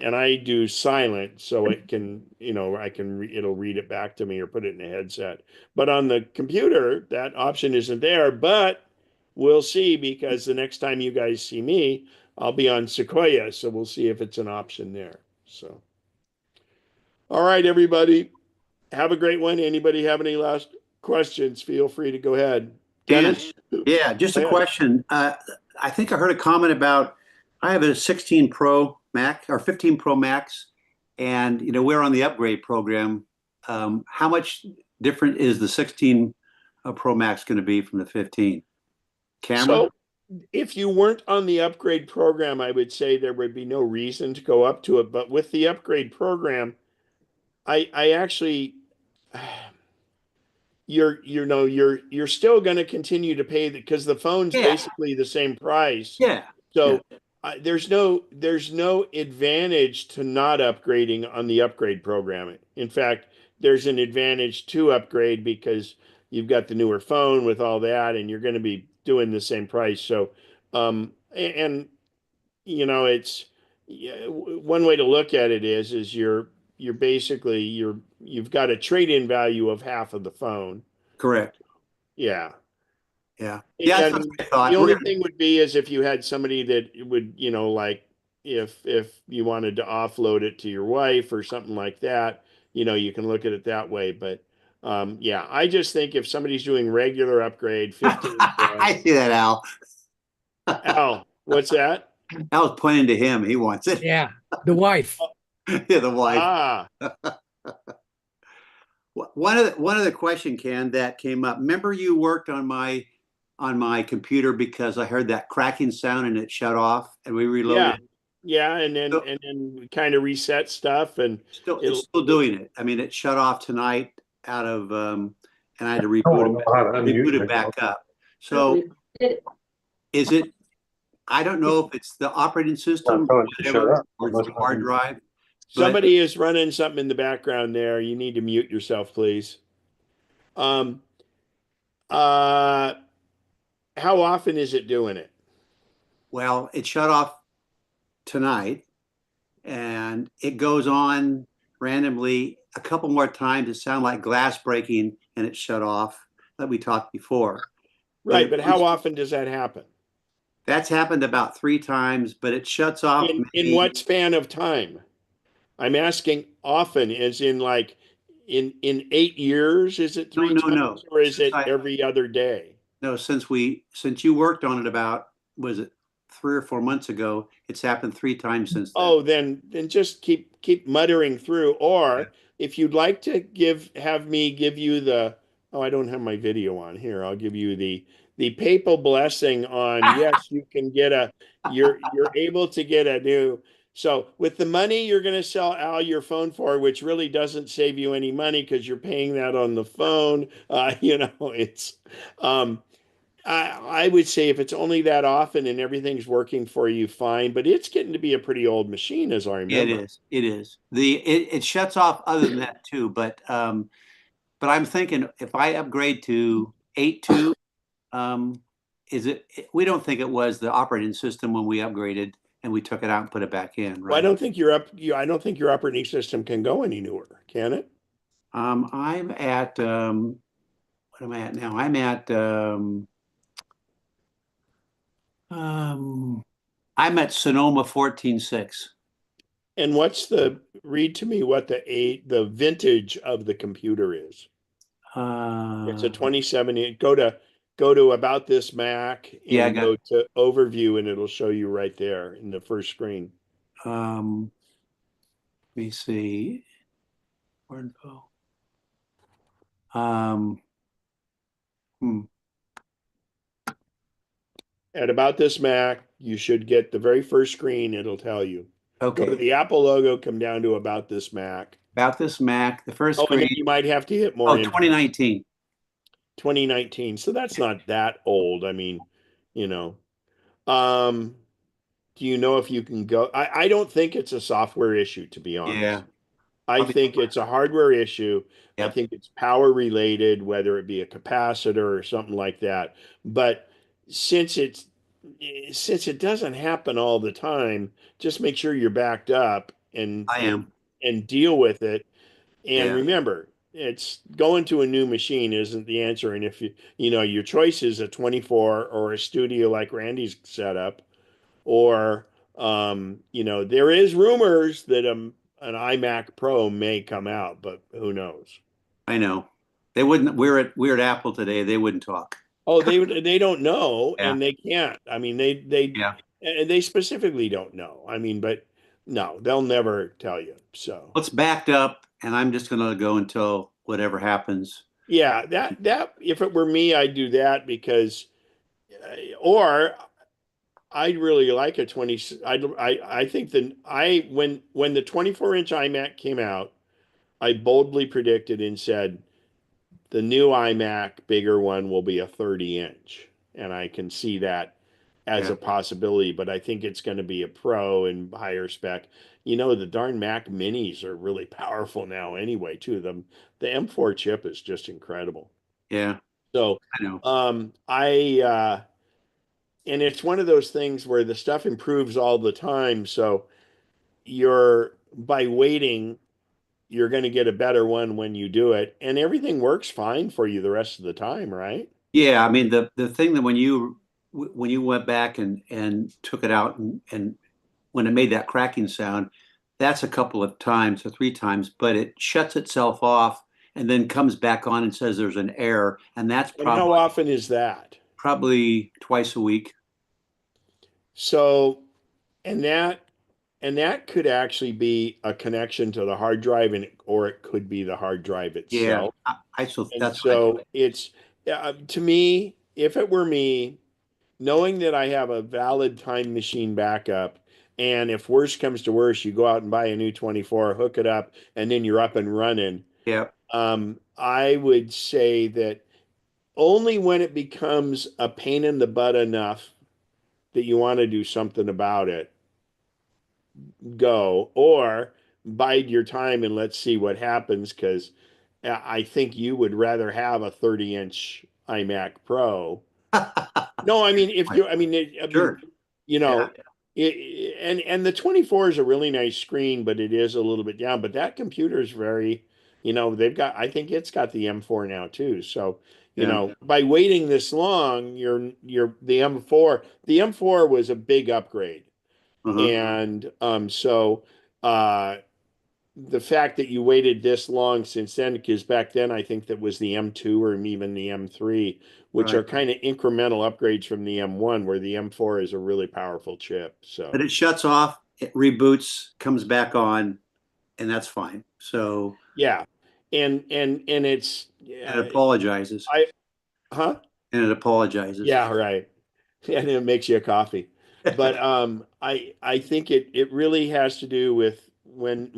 and I do silent so it can, it'll read it back to me or put it in a headset. But on the computer, that option isn't there. But we'll see, because the next time you guys see me, I'll be on Sequoia. So we'll see if it's an option there. So, all right, everybody, have a great one. Anybody have any last questions? Feel free to go ahead. Dennis? Yeah, just a question. I think I heard a comment about, I have a 16 Pro Mac or 15 Pro Max, and we're on the upgrade program. How much different is the 16 Pro Max going to be from the 15? Camera? So if you weren't on the upgrade program, I would say there would be no reason to go up to it. But with the upgrade program, I actually, you're still going to continue to pay because the phone's basically the same price. Yeah. So there's no advantage to not upgrading on the upgrade program. In fact, there's an advantage to upgrade because you've got the newer phone with all that, and you're going to be doing the same price. So, it's one way to look at it is you're basically you've got a trade-in value of half of the phone. Correct. Yeah. Yeah. Yeah. That's what I thought. The only thing would be is if you had somebody that would, like if you wanted to offload it to your wife or something like that, you can look at it that way. But yeah, I just think if somebody's doing regular upgrade, 15. I see that, Al. Al, what's that? Al's pointing to him. He wants it. Yeah. The wife. Yeah, the wife. Ah. One of the question, Ken, that came up. Remember you worked on my computer because I heard that cracking sound and it shut off and we reloaded. Yeah, and then we kind of reset stuff and it's still doing it. I mean, it shut off tonight out of and I had to reboot it back up. So is it? I don't know if it's the operating system or it's the hard drive. Somebody is running something in the background there. You need to mute yourself, please. Uh, how often is it doing it? Well, it shut off tonight and it goes on randomly a couple more times. It sounded like glass breaking and it shut off that we talked before. Right, but how often does that happen? That's happened about 3 times, but it shuts off In maybe. what span of time? I'm asking often, as in like in 8 years, is it No, three no, no. times or is Since it every other day? no, since you worked on it about, was it 3 or 4 months ago? It's happened 3 times since then. Oh, then just keep muttering through. Yeah. Or if you'd like to have me give you the, oh, I don't have my video on here. I'll give you the papal blessing on, yes, you can get you're able to get a new. So with the money you're going to sell Al your phone for, which really doesn't save you any money because you're paying that on the phone. It's I would say if it's only that often and everything's working for you, fine. But it's getting to be a pretty old machine, as I It remember. is. It is. It shuts off other than that too, but I'm thinking if I upgrade to 8.2, um, we don't think it was the operating system when we upgraded and we took it out and put it back in, Well, I right? don't think I don't think your operating system can go any newer, can it? I'm at what am I at now? Um, I'm at Sonoma 14.6. And read to me what the vintage of the computer is. It's a Uh, 2070. Go to about this Mac yeah, I and got go to overview and it'll show you right there in the first screen. let me see. Where to go? Um, hmm. At about this Mac, you should get the very first screen, it'll tell you. Go to Okay. the Apple logo, come down to about this Mac. About this Mac, the first Oh, and then screen. you might have to hit more Oh, info. 2019. 2019. So that's not that old. I mean, you know. Um, do you know if you can go? I don't think it's a software issue, to be Yeah. honest. I Probably. think it's a hardware issue. I Yep. think it's power related, whether it be a capacitor or something like that. But since it's since it doesn't happen all the time, just make sure you're backed up and I am. deal with it. And Yeah. remember, it's going to a new machine isn't the answer. And if your choice is a 24 or a studio like Randy's set up, or there is rumors that an iMac Pro may come out, but who knows? I know. They wouldn't. We're at Apple today. They wouldn't talk. Oh, they don't know, Yeah. and they can't. I mean, Yeah. they specifically don't know. I mean, but no, they'll never tell you. So Let's backed up, and I'm just gonna go until whatever happens. yeah, that if it were me, I'd do that because, or I'd really like a 20. I think that when the 24-inch iMac came out, I boldly predicted and said the new iMac, bigger one, will be a 30-inch, and I can see that as Yeah. a possibility. But I think it's going to be a Pro and higher spec. The darn Mac Minis are really powerful now, anyway. Too the M4 chip is just incredible. Yeah. So, I know. and it's one of those things where the stuff improves all the time. So by waiting, you're going to get a better one when you do it, and everything works fine for you the rest of the time, right? Yeah. I mean, the thing that when you went back and took it out and when it made that cracking sound, that's a couple of times or 3 times, but it shuts itself off and then comes back on and says there's an error, and that's And how often is that? probably twice a week. So, and that could actually be a connection to the hard drive, or it could be the hard drive Yeah, itself. so And that's what I so it's to me, if it were me, knowing that I have a valid time machine backup, and if worst comes to worst, you go out and buy a new 24, hook it up, and then you're up and running. Yeah, I would say that only when it becomes a pain in the butt enough that you want to do something about it, go, or bide your time and let's see what happens. Because I think you would rather have a 30-inch iMac Pro. No, I mean, if you, I mean, Sure. you know, and the 24 is a really nice screen, but it is a little bit down. But that computer is very, they've got, I think it's got the M4 now too. So, Yeah. by waiting this long, the M4 was a big upgrade. Uh-huh. And so the fact that you waited this long since then, because back then I think that was the M2 or even the M3, which Right. are kind of incremental upgrades from the M1, where the M4 is a really powerful chip. So, But it shuts off, it reboots, comes back on, and that's fine. So yeah, and it's and it apologizes. huh? And it apologizes. Yeah, right. And it makes you a coffee. But I think it really has to do with when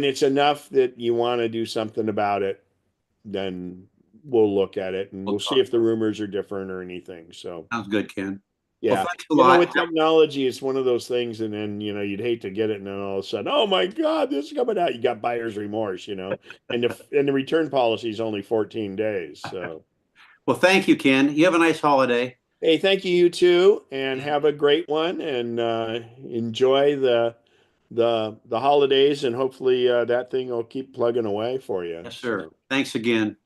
it's enough that you want to do something about it, then we'll look at it and We'll we'll see talk. if the rumors are different or anything. So Sounds good, Ken. yeah, Well, thanks a lot. with technology, it's one of those things, and then you'd hate to get it, and then all of a sudden, oh my God, this is coming out. You got buyer's remorse, and the return policy is only 14 days. So Well, thank you, Ken. You have a nice holiday. hey, thank you too, and have a great one, and enjoy the holidays, and hopefully that thing will keep plugging away for you. Yes, sir. So. Thanks again.